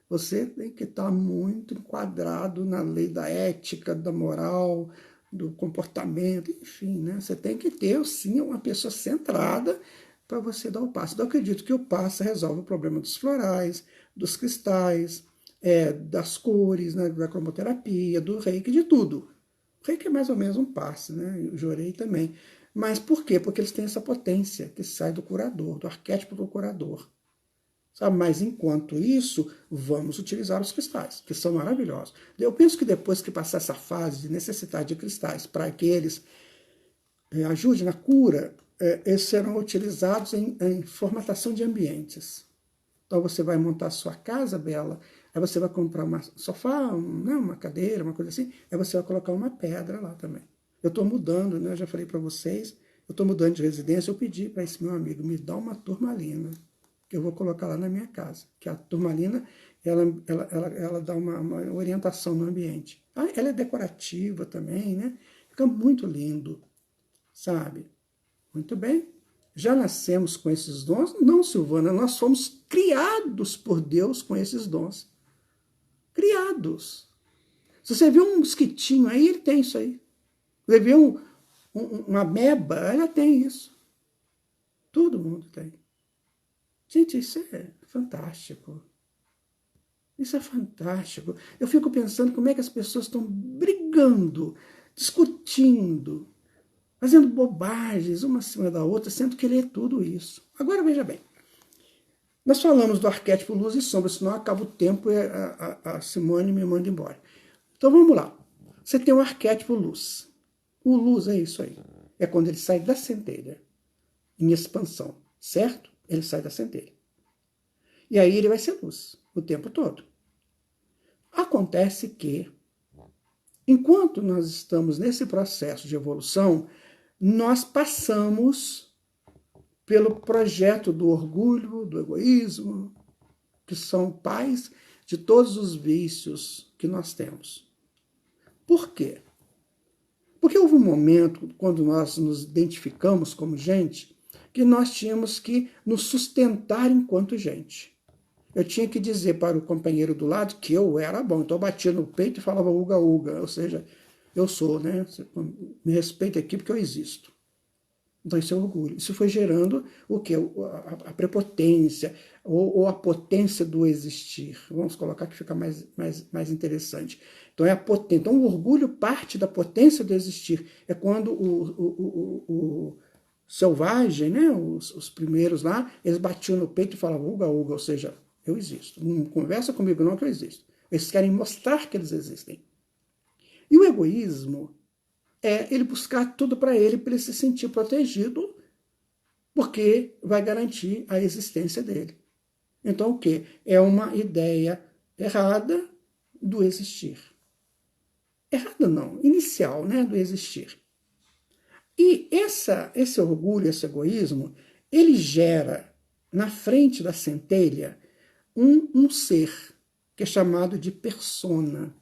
você tem que estar muito enquadrado na lei da ética, da moral, do comportamento, enfim, né? Você tem que ter, sim, uma pessoa centrada para você dar o passe. Então, eu acredito que o passe resolve o problema dos florais, dos cristais, das cores, né, da cromoterapia, do reiki, de tudo. O reiki é mais ou menos um passe, né? O jorei também. Mas por quê? Porque eles têm essa potência que sai do curador, do arquétipo do curador. Sabe? Mas enquanto isso, vamos utilizar os cristais, que são maravilhosos. Eu penso que depois que passar essa fase de necessidade de cristais para que eles ajudem na cura, eles serão utilizados em formatação de ambientes. Então você vai montar a sua casa, Bela, aí você vai comprar um sofá, uma cadeira, uma coisa assim, aí você vai colocar uma pedra lá também. Eu estou mudando, né? Eu já falei para vocês, eu estou mudando de residência, eu pedi para esse meu amigo me dar uma turmalina, que eu vou colocar lá na minha casa. Que a turmalina, ela dá uma orientação no ambiente. Ela é decorativa também, né? Fica muito lindo, sabe? Muito bem. Já nascemos com esses dons? Não, Silvana, nós fomos criados por Deus com esses dons. Criados. Se você vê um mosquitinho aí, ele tem isso aí. Você vê uma ameba, ela tem isso. Todo mundo tem. Gente, isso é fantástico. Isso é fantástico. Eu fico pensando como é que as pessoas estão brigando, discutindo, fazendo bobagens uma acima da outra, sendo que ele é tudo isso. Agora, veja bem. Nós falamos do arquétipo luz e sombra, senão acaba o tempo e a Simone me manda embora. Então, vamos lá. Você tem um arquétipo luz. O luz é isso aí. É quando ele sai da centelha, em expansão, certo? Ele sai da centelha. E aí ele vai ser luz o tempo todo. Acontece que, enquanto nós estamos nesse processo de evolução, nós passamos pelo projeto do orgulho, do egoísmo, que são pais de todos os vícios que nós temos. Por quê? Porque houve um momento, quando nós nos identificamos como gente, que nós tínhamos que nos sustentar enquanto gente. Eu tinha que dizer para o companheiro do lado que eu era bom. Então eu batia no peito e falava uga, uga. Ou seja, eu sou, né? Me respeita aqui porque eu existo. Então isso é orgulho. Isso foi gerando o quê? A prepotência ou a potência do existir. Vamos colocar que fica mais interessante. Então é a potência. Então o orgulho parte da potência do existir. É quando o selvagem, né? Os primeiros lá, eles batiam no peito e falavam uga, uga. Ou seja, eu existo. Não conversa comigo não que eu existo. Eles querem mostrar que eles existem. E o egoísmo é ele buscar tudo para ele se sentir protegido, porque vai garantir a existência dele. Então, o quê? É uma ideia errada do existir. Errada não, inicial, né, do existir. E esse orgulho, esse egoísmo, ele gera, na frente da centelha, um ser, que é chamado de persona.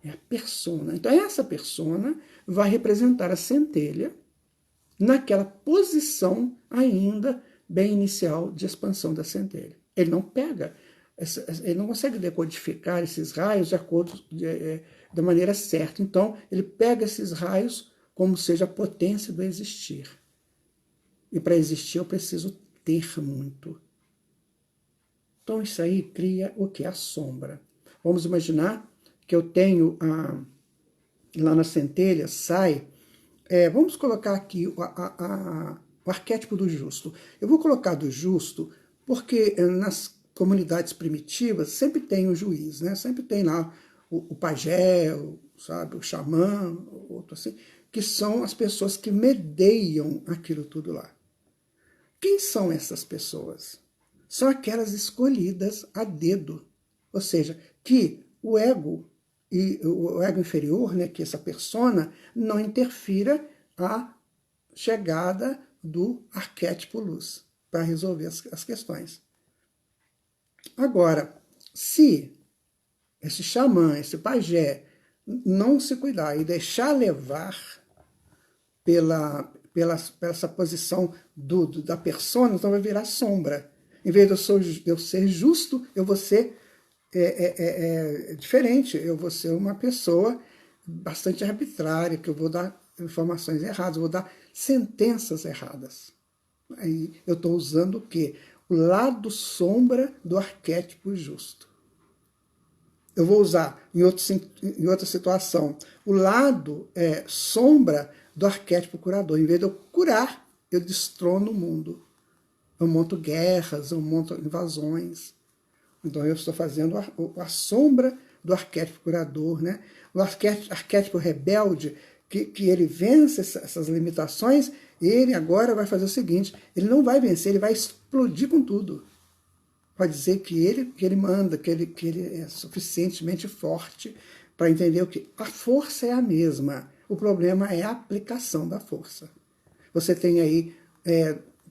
É a persona. Então, essa persona vai representar a centelha naquela posição ainda bem inicial de expansão da centelha. Ele não pega, ele não consegue decodificar esses raios de acordo da maneira certa. Então, ele pega esses raios como seja a potência do existir. E para existir eu preciso ter muito. Então isso aí cria o que? A sombra. Vamos imaginar que eu tenho lá na centelha, sai, vamos colocar aqui o arquétipo do justo. Eu vou colocar do justo porque nas comunidades primitivas sempre tem o juiz, né? Sempre tem lá o pajé, sabe, o xamã, outro assim, que são as pessoas que medeiam aquilo tudo lá. Quem são essas pessoas? São aquelas escolhidas a dedo. Ou seja, que o ego e o ego inferior, né, que essa persona, não interfira a chegada do arquétipo luz para resolver as questões. Agora, se esse xamã, esse pajé, não se cuidar e deixar levar pela essa posição da persona, então vai virar sombra. Em vez de eu ser justo, eu vou ser diferente. Eu vou ser uma pessoa bastante arbitrária, que eu vou dar informações erradas, eu vou dar sentenças erradas. Aí eu estou usando o quê? O lado sombra do arquétipo justo. Eu vou usar, em outra situação, o lado sombra do arquétipo curador. Em vez de eu curar, eu destrono o mundo. Eu monto guerras, eu monto invasões. Então eu estou fazendo a sombra do arquétipo curador, né? O arquétipo rebelde, que ele vence essas limitações, ele agora vai fazer o seguinte, ele não vai vencer, ele vai explodir com tudo. Pode dizer que ele manda, que ele é suficientemente forte para entender o que? A força é a mesma. O problema é a aplicação da força. Você tem aí,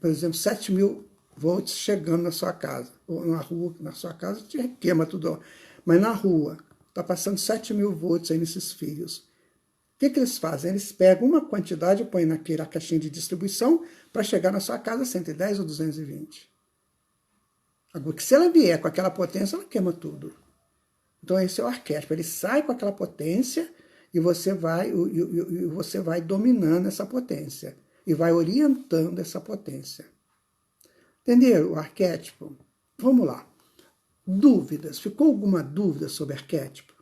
por exemplo, 7.000 volts chegando na sua casa. Ou na rua, na sua casa, te queima tudo. Mas na rua, está passando 7.000 volts aí nesses fios. O que eles fazem? Eles pegam uma quantidade e põem naquela caixinha de distribuição para chegar na sua casa 110 ou 220. Agora, se ela vier com aquela potência, ela queima tudo. Então esse é o arquétipo. Ele sai com aquela potência e você vai dominando essa potência. E vai orientando essa potência. Entenderam o arquétipo? Vamos lá. Dúvidas. Ficou alguma dúvida sobre arquétipo?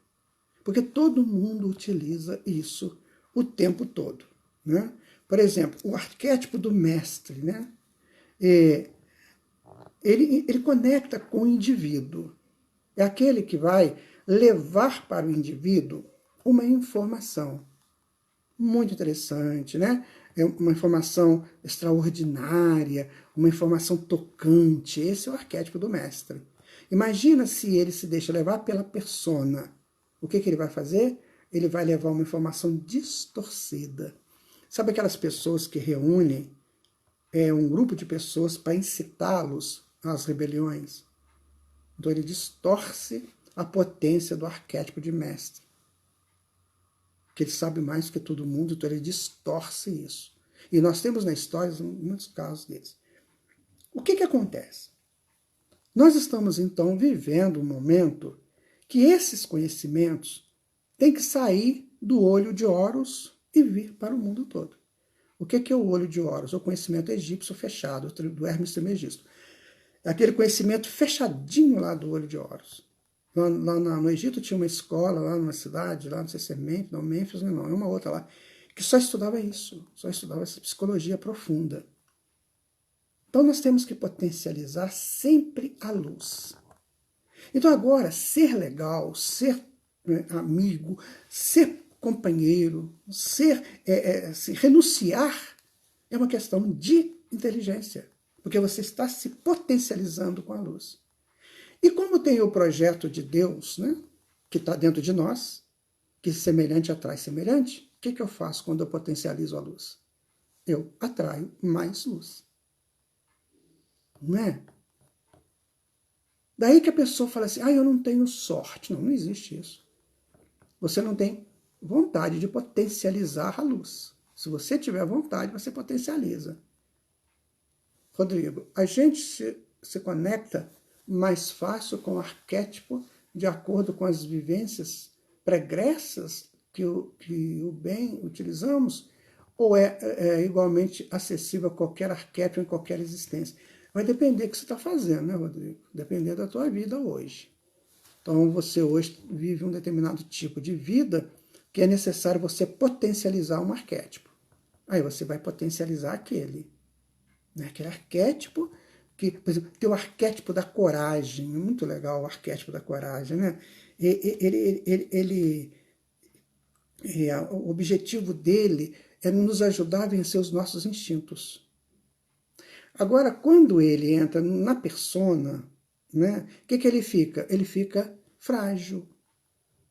Porque todo mundo utiliza isso o tempo todo, né? Por exemplo, o arquétipo do mestre, né? Ele conecta com o indivíduo. É aquele que vai levar para o indivíduo uma informação muito interessante, né? É uma informação extraordinária, uma informação tocante. Esse é o arquétipo do mestre. Imagina se ele se deixa levar pela persona. O que ele vai fazer? Ele vai levar uma informação distorcida. Sabe aquelas pessoas que reúnem um grupo de pessoas para incitá-los às rebeliões? Então ele distorce a potência do arquétipo de mestre. Que ele sabe mais que todo mundo, então ele distorce isso. E nós temos na história muitos casos desses. O que acontece? Nós estamos, então, vivendo um momento que esses conhecimentos têm que sair do olho de Horus e vir para o mundo todo. O que é o olho de Horus? O conhecimento egípcio fechado, do Hermes Trismegisto. É aquele conhecimento fechadinho lá do olho de Horus. Lá no Egito tinha uma escola, lá numa cidade, lá não sei se é Mênfis, não, é uma outra lá, que só estudava isso, só estudava essa psicologia profunda. Então nós temos que potencializar sempre a luz. Então agora, ser legal, ser amigo, ser companheiro, se renunciar, é uma questão de inteligência. porque você está se potencializando com a luz. E como tem o projeto de Deus, né, que está dentro de nós, que semelhante atrai semelhante, o que eu faço quando eu potencializo a luz? Eu atraio mais luz. Não é? Daí que a pessoa fala assim, eu não tenho sorte. Não, não existe isso. Você não tem vontade de potencializar a luz. Se você tiver vontade, você potencializa. Rodrigo, a gente se conecta mais fácil com o arquétipo de acordo com as vivências pregressas que o bem utilizamos, ou é igualmente acessível a qualquer arquétipo em qualquer existência? Vai depender do que você está fazendo, né, Rodrigo? Depender da tua vida hoje. Então, você hoje vive um determinado tipo de vida que é necessário você potencializar um arquétipo. Aí você vai potencializar aquele. Né? Aquele arquétipo que, por exemplo, tem o arquétipo da coragem. Muito legal o arquétipo da coragem, né? O objetivo dele é nos ajudar a vencer os nossos instintos. Agora, quando ele entra na persona, né, o que ele fica? Ele fica frágil,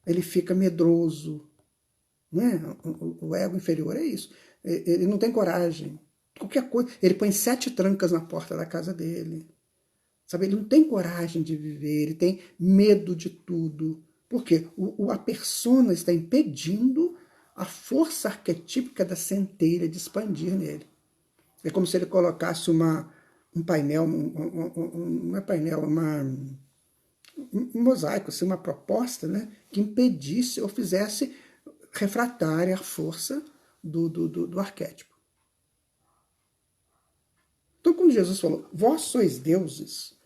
ele fica medroso. Né? O ego inferior é isso. Ele não tem coragem. Qualquer coisa. Ele põe 7 trancas na porta da casa dele. Sabe? Ele não tem coragem de viver, ele tem medo de tudo. Por quê? A persona está impedindo a força arquetípica da centelha de expandir nele. É como se ele colocasse um painel, não é painel, um mosaico, assim, uma proposta, né, que impedisse ou fizesse refratária a força do arquétipo. Então, quando Jesus falou, vós sois deuses,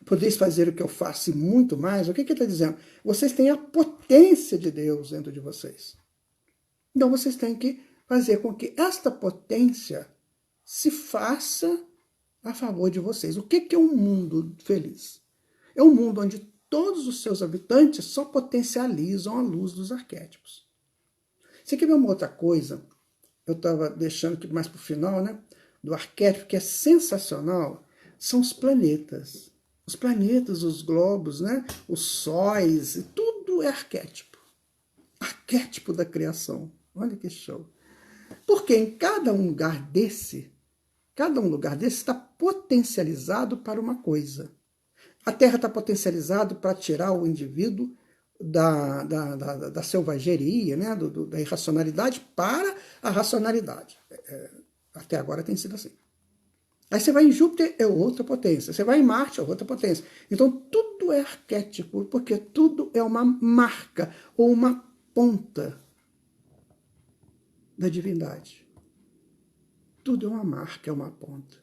podeis fazer o que eu faço e muito mais, o que ele está dizendo? Vocês têm a potência de Deus dentro de vocês. Então, vocês têm que fazer com que esta potência se faça a favor de vocês. O que é um mundo feliz? É um mundo onde todos os seus habitantes só potencializam a luz dos arquétipos. Você quer ver uma outra coisa? Eu estava deixando aqui mais para o final, né? Do arquétipo, que é sensacional, são os planetas. Os planetas, os globos, né? Os sóis, tudo é arquétipo. Arquétipo da criação. Olha que show. Porque em cada um lugar desse está potencializado para uma coisa. A Terra está potencializado para tirar o indivíduo da selvageria, né? Da irracionalidade para a racionalidade. Até agora tem sido assim. Aí você vai em Júpiter, é outra potência. Você vai em Marte, é outra potência. Então tudo é arquétipo, porque tudo é uma marca ou uma ponta da divindade. Tudo é uma marca, é uma ponta.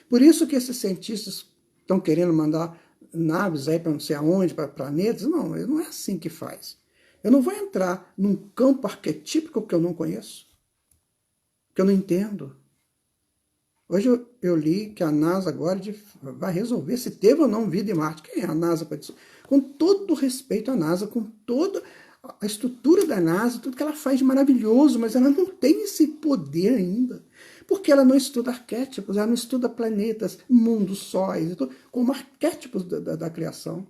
Por isso que esses cientistas estão querendo mandar naves aí para não sei aonde, para planetas. Não é assim que faz. Eu não vou entrar num campo arquetípico que eu não conheço, que eu não entendo. Hoje eu li que a NASA agora vai resolver se teve ou não vida em Marte. Quem é a NASA para isso? Com todo o respeito à NASA, com toda a estrutura da NASA, tudo que ela faz de maravilhoso, mas ela não tem esse poder ainda. Porque ela não estuda arquétipos, ela não estuda planetas, mundos, sóis, como arquétipos da criação,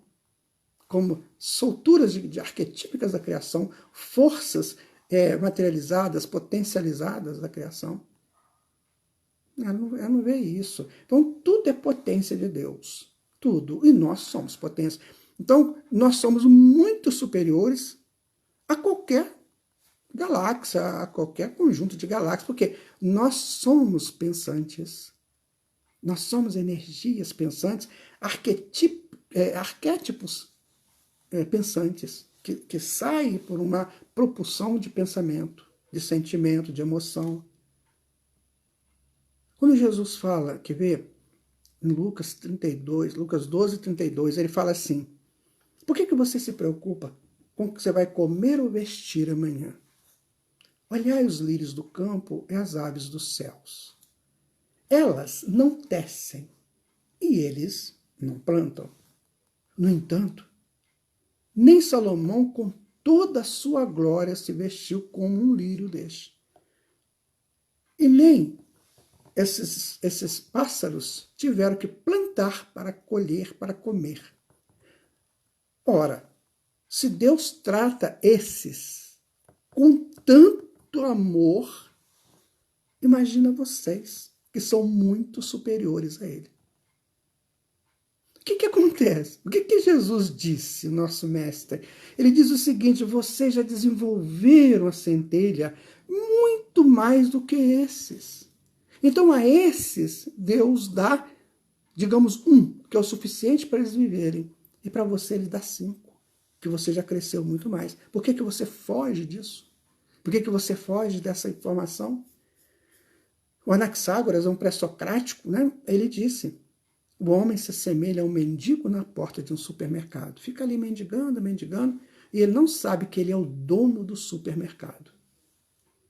como solturas de arquetípicas da criação, forças materializadas, potencializadas da criação. Ela não vê isso. Então, tudo é potência de Deus. Tudo. E nós somos potência. Então, nós somos muito superiores a qualquer galáxia, a qualquer conjunto de galáxias, porque nós somos pensantes. Nós somos energias pensantes, arquétipos pensantes, que saem por uma propulsão de pensamento, de sentimento, de emoção. Quando Jesus fala, quer ver, em Lucas 32, Lucas 12, 32, ele fala assim, por que você se preocupa com o que você vai comer ou vestir amanhã? Olhai os lírios do campo e as aves dos céus. Elas não tecem e eles não plantam. No entanto, nem Salomão com toda a sua glória se vestiu como um lírio deste. E nem esses pássaros tiveram que plantar para colher, para comer. Ora, se Deus trata esses com tanto amor, imagina vocês, que são muito superiores a Ele. O que acontece? O que Jesus disse, nosso mestre? Ele diz o seguinte: vocês já desenvolveram a centelha muito mais do que esses. Então a esses Deus dá, digamos, que é o suficiente para eles viverem. E para você Ele dá 5, que você já cresceu muito mais. Por que você foge disso? Por que você foge dessa informação? O Anaxágoras, um pré-socrático, né? Ele disse: o homem se assemelha a um mendigo na porta de um supermercado. Fica ali mendigando, mendigando, e ele não sabe que ele é o dono do supermercado.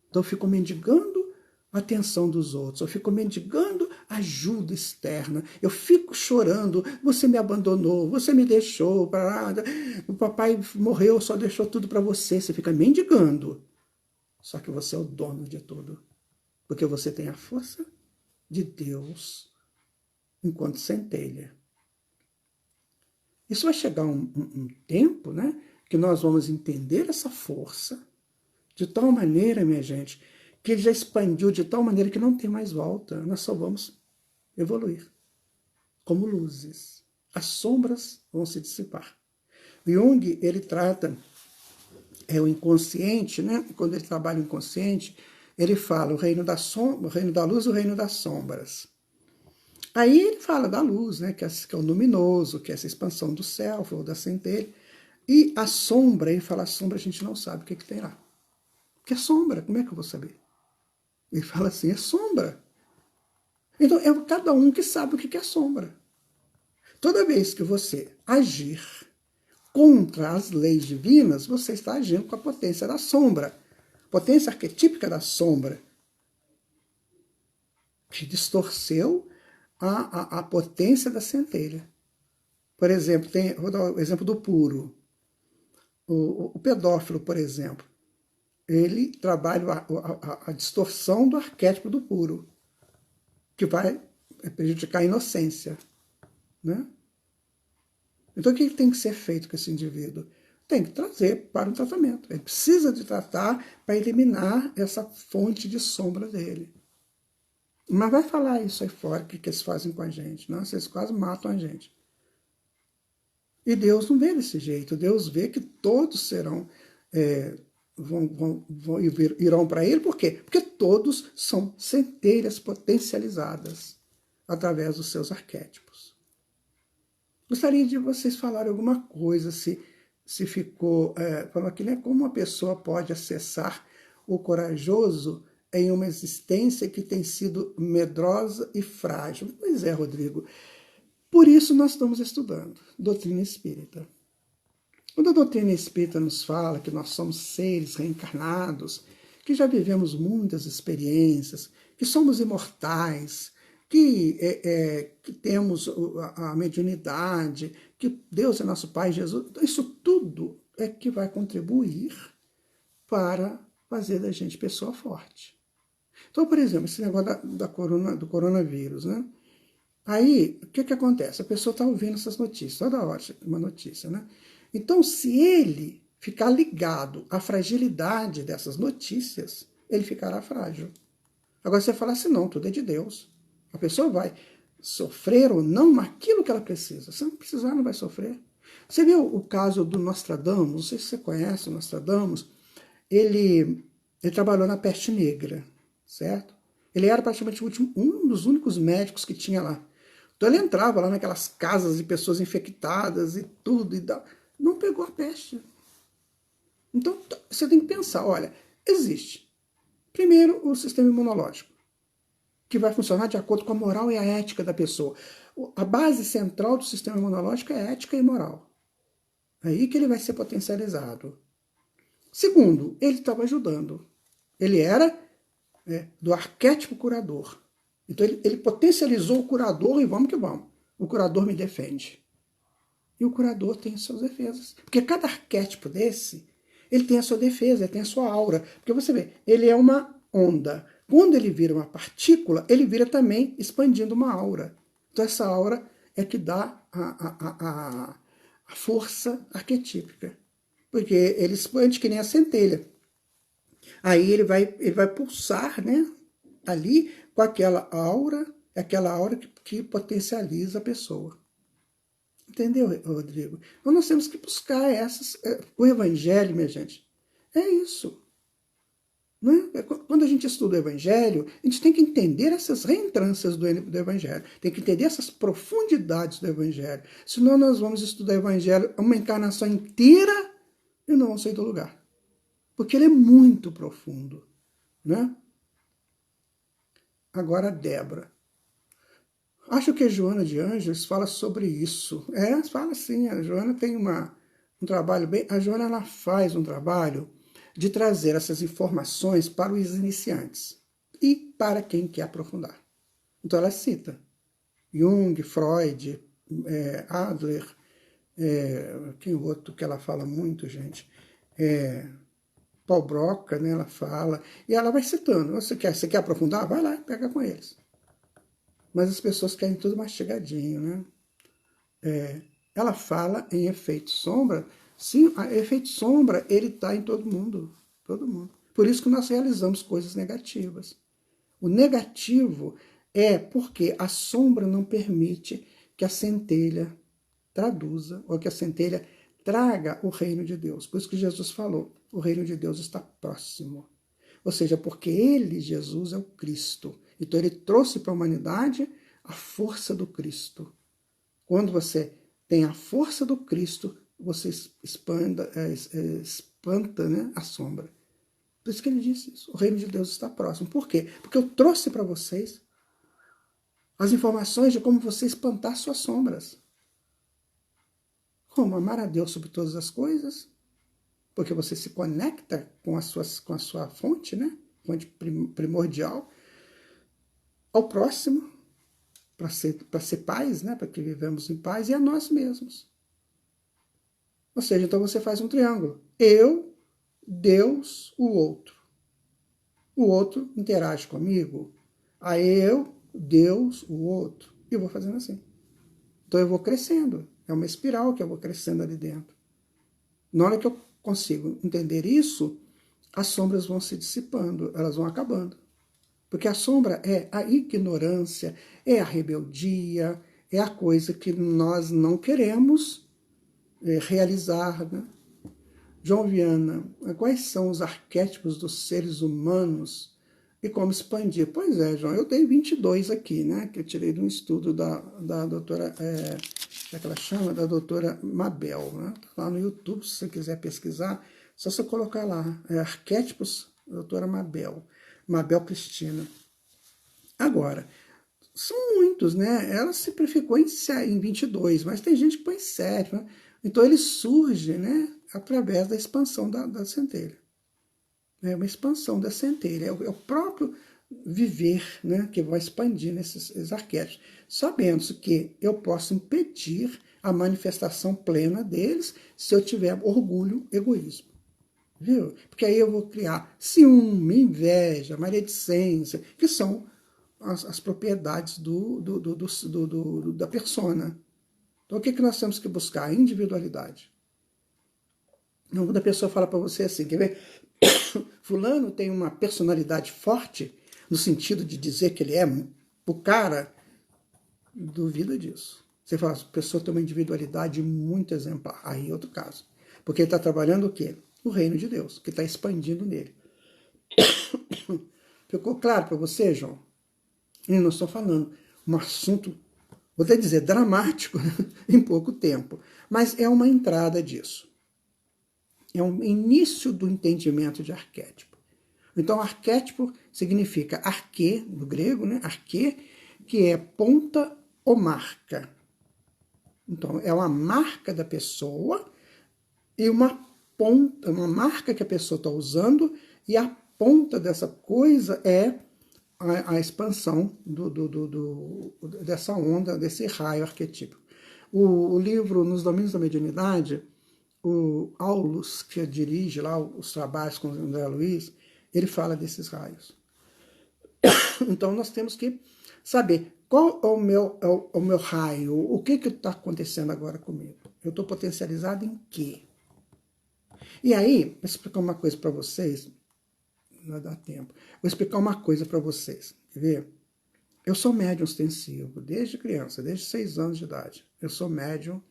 Então eu fico mendigando a atenção dos outros, eu fico mendigando ajuda externa, eu fico chorando: você me abandonou, você me deixou, o papai morreu, só deixou tudo para você. Você fica mendigando. Só que você é o dono de tudo, porque você tem a força de Deus enquanto centelha. Isso vai chegar um tempo, né, que nós vamos entender essa força de tal maneira, minha gente, que ele já expandiu de tal maneira que não tem mais volta. Nós só vamos evoluir como luzes. As sombras vão se dissipar. Jung, ele trata o inconsciente, né? Quando ele trabalha o inconsciente, ele fala o reino da sombra, o reino da luz e o reino das sombras. Aí ele fala da luz, né, que é o luminoso, que é essa expansão do self ou da centelha. E a sombra, ele fala: a sombra a gente não sabe o que tem lá. Porque é sombra, como é que eu vou saber? Ele fala assim: é sombra. Então é cada um que sabe o que é sombra. Toda vez que você agir contra as leis divinas, você está agindo com a potência da sombra. Potência arquetípica da sombra, que distorceu a potência da centelha. Por exemplo, vou dar o exemplo do puro. O pedófilo, por exemplo, ele trabalha a distorção do arquétipo do puro, que vai prejudicar a inocência, né? Então o que tem que ser feito com esse indivíduo? Tem que trazer para o tratamento. Ele precisa de tratar para eliminar essa fonte de sombra dele. Mas vai falar isso aí fora, o que eles fazem com a gente. Nossa, eles quase matam a gente. E Deus não vê desse jeito. Deus vê que todos serão, irão para Ele. Por quê? Porque todos são centelhas potencializadas através dos seus arquétipos. Gostaria de vocês falarem alguma coisa, se ficou... falando aqui, né, como uma pessoa pode acessar o corajoso em uma existência que tem sido medrosa e frágil. Pois é, Rodrigo. Por isso nós estamos estudando doutrina espírita. Quando a doutrina espírita nos fala que nós somos seres reencarnados, que já vivemos muitas experiências, que somos imortais, que temos a mediunidade, que Deus é nosso Pai, Jesus, isso tudo é que vai contribuir para fazer da gente pessoa forte. Então, por exemplo, esse negócio do coronavírus, né? Aí, o que acontece? A pessoa está ouvindo essas notícias, toda hora uma notícia, né? Então, se ele ficar ligado à fragilidade dessas notícias, ele ficará frágil. Agora, você fala assim: não, tudo é de Deus. A pessoa vai sofrer ou não aquilo que ela precisa. Se não precisar, não vai sofrer. Você viu o caso do Nostradamus? Não sei se você conhece o Nostradamus. Ele trabalhou na peste negra, certo? Ele era praticamente um dos únicos médicos que tinha lá. Então ele entrava lá naquelas casas de pessoas infectadas e tudo, e não pegou a peste. Então você tem que pensar: olha, existe, primeiro, o sistema imunológico, que vai funcionar de acordo com a moral e a ética da pessoa. A base central do sistema imunológico é ética e moral. É aí que ele vai ser potencializado. Segundo, ele estava ajudando. Ele era do arquétipo curador. Então ele potencializou o curador e vamos que vamos. O curador me defende. E o curador tem suas defesas. Porque cada arquétipo desse, ele tem a sua defesa, ele tem a sua aura. Porque você vê, ele é uma onda. quando ele vira uma partícula, ele vira também expandindo uma aura. Então essa aura é que dá a força arquetípica, porque ele expande que nem a centelha. Aí ele vai pulsar, né, ali com aquela aura que potencializa a pessoa. Entendeu, Rodrigo? Então nós temos que buscar o Evangelho, minha gente. É isso. Né? Quando a gente estuda o Evangelho, a gente tem que entender essas reentrâncias do Evangelho, tem que entender essas profundidades do Evangelho. Senão nós vamos estudar o Evangelho uma encarnação inteira e não vamos sair do lugar. Porque ele é muito profundo. Né? Agora, Débora. Acho que a Joana de Ângeles fala sobre isso. Fala sim, a Joana tem um trabalho bem... A Joana ela faz um trabalho de trazer essas informações para os iniciantes e para quem quer aprofundar. Então ela cita Jung, Freud, Adler, quem outro que ela fala muito, gente? Paul Broca, né, ela fala, e ela vai citando. Você quer aprofundar? Vai lá, pega com eles. Mas as pessoas querem tudo mastigadinho, né? Ela fala em efeito sombra. Sim, o efeito sombra, ele está em todo mundo. Todo mundo. Por isso que nós realizamos coisas negativas. O negativo é porque a sombra não permite que a centelha traduza, ou que a centelha traga o reino de Deus. Por isso que Jesus falou, o reino de Deus está próximo. Ou seja, porque ele, Jesus, é o Cristo. Então ele trouxe para a humanidade a força do Cristo. Quando você tem a força do Cristo, você espanta, né, a sombra. Por isso que ele disse isso. O reino de Deus está próximo. Por quê? Porque eu trouxe para vocês as informações de como você espantar suas sombras. Como amar a Deus sobre todas as coisas, porque você se conecta com a sua fonte, né? Fonte primordial, ao próximo, para ser paz, né? Para que vivamos em paz, e a nós mesmos. Ou seja, então você faz um triângulo. Eu, Deus, o outro. O outro interage comigo. Aí eu, Deus, o outro. E eu vou fazendo assim. Então eu vou crescendo. É uma espiral que eu vou crescendo ali dentro. Na hora que eu consigo entender isso, as sombras vão se dissipando, elas vão acabando. Porque a sombra é a ignorância, é a rebeldia, é a coisa que nós não queremos realizar. Né? João Viana, quais são os arquétipos dos seres humanos e como expandir? Pois é, João, eu dei 22 aqui, né, que eu tirei de um estudo da doutora, como é que ela chama? Da doutora Mabel. Né? Tá lá no YouTube, se você quiser pesquisar, só você colocar lá, arquétipos, doutora Mabel Cristina. Agora, são muitos, né? Ela simplificou em 22, mas tem gente que põe 7, né? Então ele surge, né, através da expansão da centelha. É uma expansão da centelha, é o próprio viver, né, que vai expandir nesses arquétipos, sabendo que eu posso impedir a manifestação plena deles se eu tiver orgulho, egoísmo. Viu? Porque aí eu vou criar ciúme, inveja, maledicência, que são as propriedades da persona. Então, o que nós temos que buscar? A individualidade. Então, quando a pessoa fala para você assim, quer ver? Fulano tem uma personalidade forte, no sentido de dizer que ele é o cara, duvida disso. Você fala, a pessoa tem uma individualidade muito exemplar. Aí é outro caso. Porque ele está trabalhando o quê? O reino de Deus, que está expandindo nele. Ficou claro para você, João? Eu não estou falando um assunto, vou até dizer, dramático, né? Em pouco tempo. Mas é uma entrada disso. É um início do entendimento de arquétipo. Então, arquétipo significa arquê, do grego, né? Arquê, que é ponta ou marca. Então, é uma marca da pessoa e uma ponta, uma marca que a pessoa está usando, e a ponta dessa coisa é a expansão dessa onda, desse raio arquetípico. O livro Nos Domínios da Mediunidade, o Aulus, que dirige lá os trabalhos com o André Luiz, ele fala desses raios. Então nós temos que saber qual é o meu raio, o que está acontecendo agora comigo. Eu estou potencializado em quê? E aí, vou explicar uma coisa para vocês, não vai dar tempo. Vou explicar uma coisa para vocês, quer ver? Eu sou médium ostensivo, desde criança, desde 6 anos de idade. Eu sou médium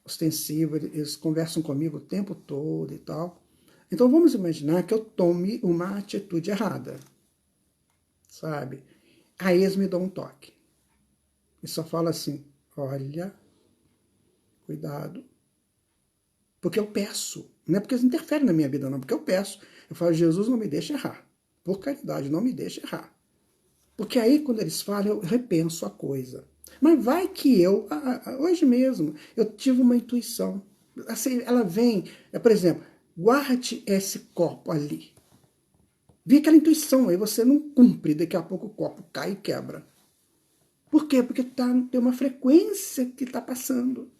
ostensivo, eles conversam comigo o tempo todo e tal. Então vamos imaginar que eu tome uma atitude errada, sabe? Aí eles me dão um toque. E só fala assim, olha, cuidado. Porque eu peço. Não é porque eles interferem na minha vida, não. Porque eu peço. Eu falo, Jesus, não me deixe errar. Por caridade, não me deixe errar. Porque aí, quando eles falam, eu repenso a coisa. Mas vai que hoje mesmo, eu tive uma intuição. Assim, ela vem, por exemplo, guarde esse copo ali. Vi aquela intuição, aí você não cumpre, daqui a pouco o copo cai e quebra. Por quê? Porque tem uma frequência que está passando.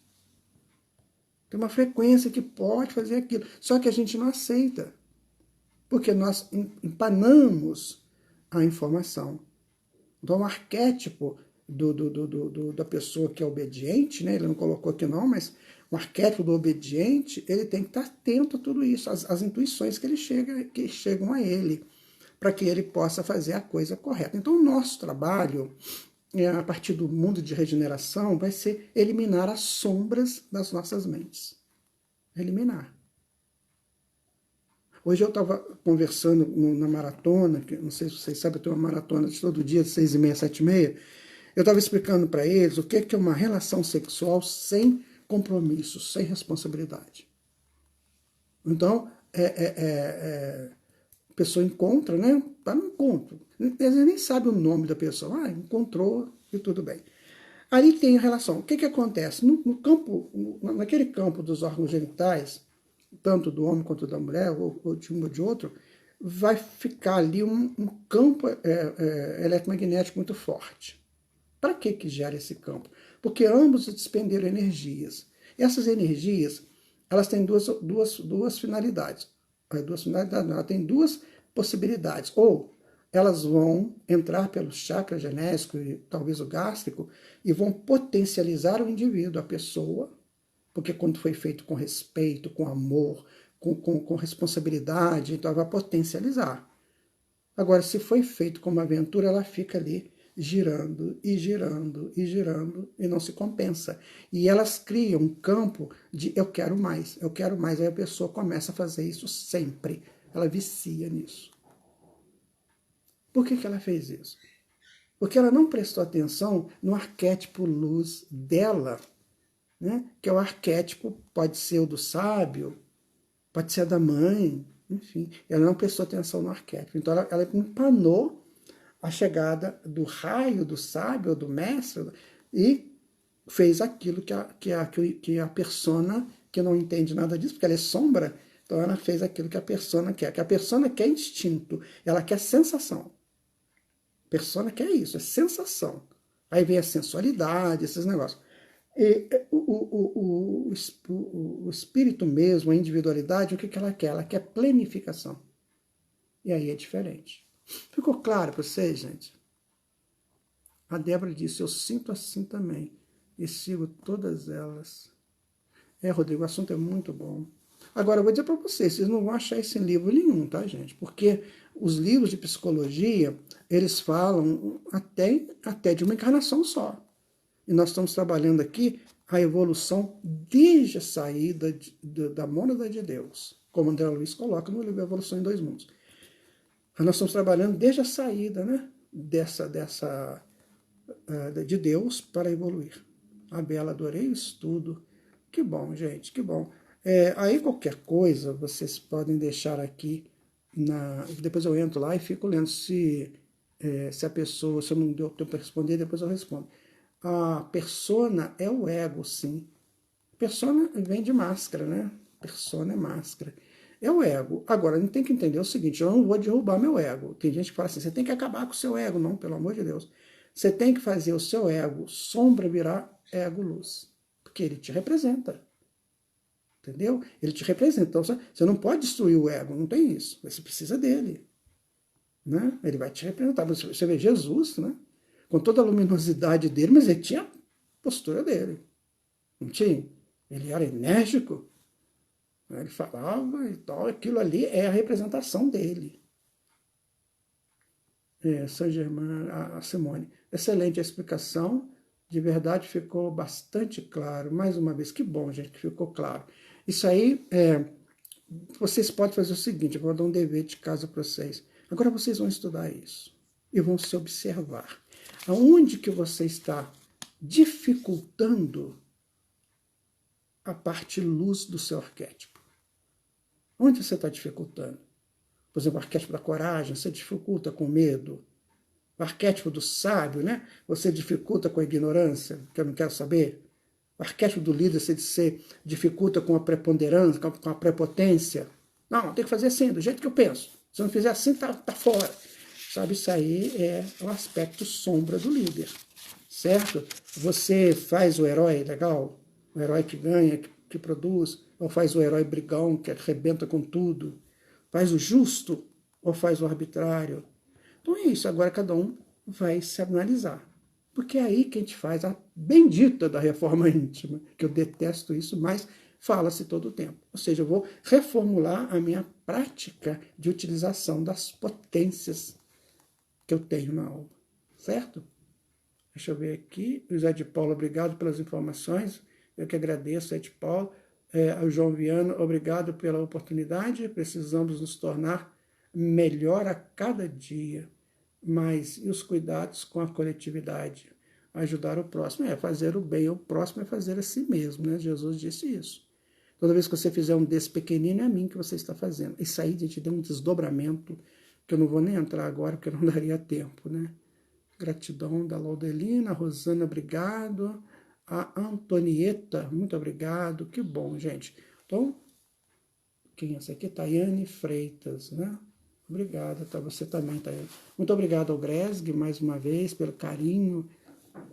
Tem uma frequência que pode fazer aquilo. Só que a gente não aceita. Porque nós empanamos a informação. Então, o arquétipo da pessoa que é obediente, né? Ele não colocou aqui não, mas o arquétipo do obediente, ele tem que estar atento a tudo isso, as intuições que chegam a ele, para que ele possa fazer a coisa correta. Então, o nosso trabalho, a partir do mundo de regeneração, vai ser eliminar as sombras das nossas mentes. Eliminar. Hoje eu estava conversando na maratona, que não sei se vocês sabem, eu tenho uma maratona de todo dia, de 6h30, 7h30. Eu estava explicando para eles o que é uma relação sexual sem compromisso, sem responsabilidade. Então, a pessoa encontra, né? Está no encontro. Eles nem sabem o nome da pessoa. Ah, encontrou e tudo bem. Ali tem a relação. O que acontece? Naquele campo dos órgãos genitais, tanto do homem quanto da mulher, ou de um ou de outro, vai ficar ali um campo eletromagnético muito forte. Para que gera esse campo? Porque ambos despenderam energias. Essas energias, elas têm duas finalidades. Ela tem duas possibilidades. Ou elas vão entrar pelo chakra genésico e talvez o gástrico e vão potencializar o indivíduo, a pessoa, porque quando foi feito com respeito, com amor, com responsabilidade, então vai potencializar. Agora, se foi feito com uma aventura, ela fica ali girando e girando e girando e não se compensa. E elas criam um campo de eu quero mais, aí a pessoa começa a fazer isso sempre. Ela vicia nisso. Por que ela fez isso? Porque ela não prestou atenção no arquétipo luz dela, né? Que é o arquétipo, pode ser o do sábio, pode ser a da mãe, enfim. Ela não prestou atenção no arquétipo. Então ela empanou a chegada do raio do sábio, do mestre, e fez aquilo que a persona, que não entende nada disso, porque ela é sombra, então ela fez aquilo que a persona quer. Que a persona quer instinto, ela quer sensação. A persona quer isso, é sensação. Aí vem a sensualidade, esses negócios. E o espírito mesmo, a individualidade, o que ela quer? Ela quer planificação. E aí é diferente. Ficou claro para vocês, gente? A Débora disse, eu sinto assim também. E sigo todas elas. Rodrigo, o assunto é muito bom. Agora, eu vou dizer para vocês não vão achar isso em livro nenhum, tá, gente? Porque os livros de psicologia, eles falam até de uma encarnação só. E nós estamos trabalhando aqui a evolução desde a saída da mônada de Deus, como André Luiz coloca no livro Evolução em Dois Mundos. Nós estamos trabalhando desde a saída, né, de Deus para evoluir. A Bela, adorei o estudo. Que bom, gente, que bom. Aí qualquer coisa, vocês podem deixar aqui, depois eu entro lá e fico lendo se a pessoa, se eu não deu tempo para responder, depois eu respondo. A persona é o ego, sim. Persona vem de máscara, né? Persona é máscara. É o ego. Agora, a gente tem que entender o seguinte, eu não vou derrubar meu ego. Tem gente que fala assim, você tem que acabar com o seu ego. Não, pelo amor de Deus. Você tem que fazer o seu ego sombra virar ego-luz. Porque ele te representa. Entendeu? Ele te representa. Então, você não pode destruir o ego, não tem isso. Você precisa dele. né? Ele vai te representar. Você vê Jesus, né? Com toda a luminosidade dele, mas ele tinha a postura dele. Não tinha? Ele era enérgico, né? Ele falava e tal. Aquilo ali é a representação dele. São Germain, a Simone. Excelente a explicação. De verdade ficou bastante claro. Mais uma vez, que bom, gente, que ficou claro. Isso aí, vocês podem fazer o seguinte, eu vou dar um dever de casa para vocês. Agora vocês vão estudar isso e vão se observar. Aonde que você está dificultando a parte luz do seu arquétipo? Onde você está dificultando? Por exemplo, o arquétipo da coragem, você dificulta com medo. O arquétipo do sábio, né? Você dificulta com a ignorância, que eu não quero saber. O arquétipo do líder, você dificulta com a preponderância, com a prepotência. Não, tem que fazer assim, do jeito que eu penso. Se não fizer assim, tá fora. Sabe, isso aí é o aspecto sombra do líder, certo? Você faz o herói legal, o herói que ganha, que produz, ou faz o herói brigão, que arrebenta com tudo, faz o justo ou faz o arbitrário. Então é isso, agora cada um vai se analisar. Porque é aí que a gente faz a bendita da reforma íntima, que eu detesto isso, mas fala-se todo o tempo. Ou seja, eu vou reformular a minha prática de utilização das potências que eu tenho na alma, certo? Deixa eu ver aqui. O Zé de Paulo, obrigado pelas informações. Eu que agradeço, Zé de Paulo. Ao João Viano, obrigado pela oportunidade. Precisamos nos tornar melhor a cada dia. Mas e os cuidados com a coletividade? Ajudar o próximo é fazer o bem ao próximo, é fazer a si mesmo, né? Jesus disse isso. Toda vez que você fizer um desse pequenino, é a mim que você está fazendo. Isso aí, gente, deu um desdobramento que eu não vou nem entrar agora, porque não daria tempo, né? Gratidão da Laudelina, Rosana, obrigado. A Antonieta, muito obrigado. Que bom, gente. Então, quem é essa aqui? Tayane Freitas, né? Obrigada, tá? Você também, Tayane. Muito obrigado ao Gresg, mais uma vez, pelo carinho,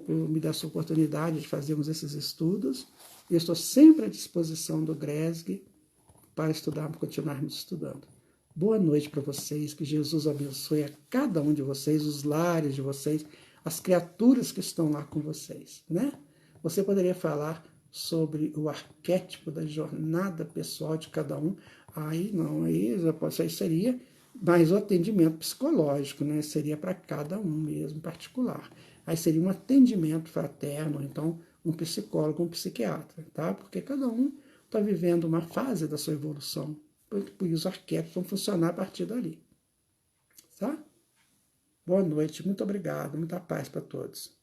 por me dar essa oportunidade de fazermos esses estudos. Eu estou sempre à disposição do Gresg para estudarmos, continuarmos estudando. Boa noite para vocês, que Jesus abençoe a cada um de vocês, os lares de vocês, as criaturas que estão lá com vocês, né? Você poderia falar sobre o arquétipo da jornada pessoal de cada um? Aí não, aí seria mais o atendimento psicológico, né? Seria para cada um mesmo, particular. Aí seria um atendimento fraterno, então um psicólogo, um psiquiatra, tá? Porque cada um está vivendo uma fase da sua evolução. Por isso os arquétipos vão funcionar a partir dali. Tá? Boa noite, muito obrigado, muita paz para todos.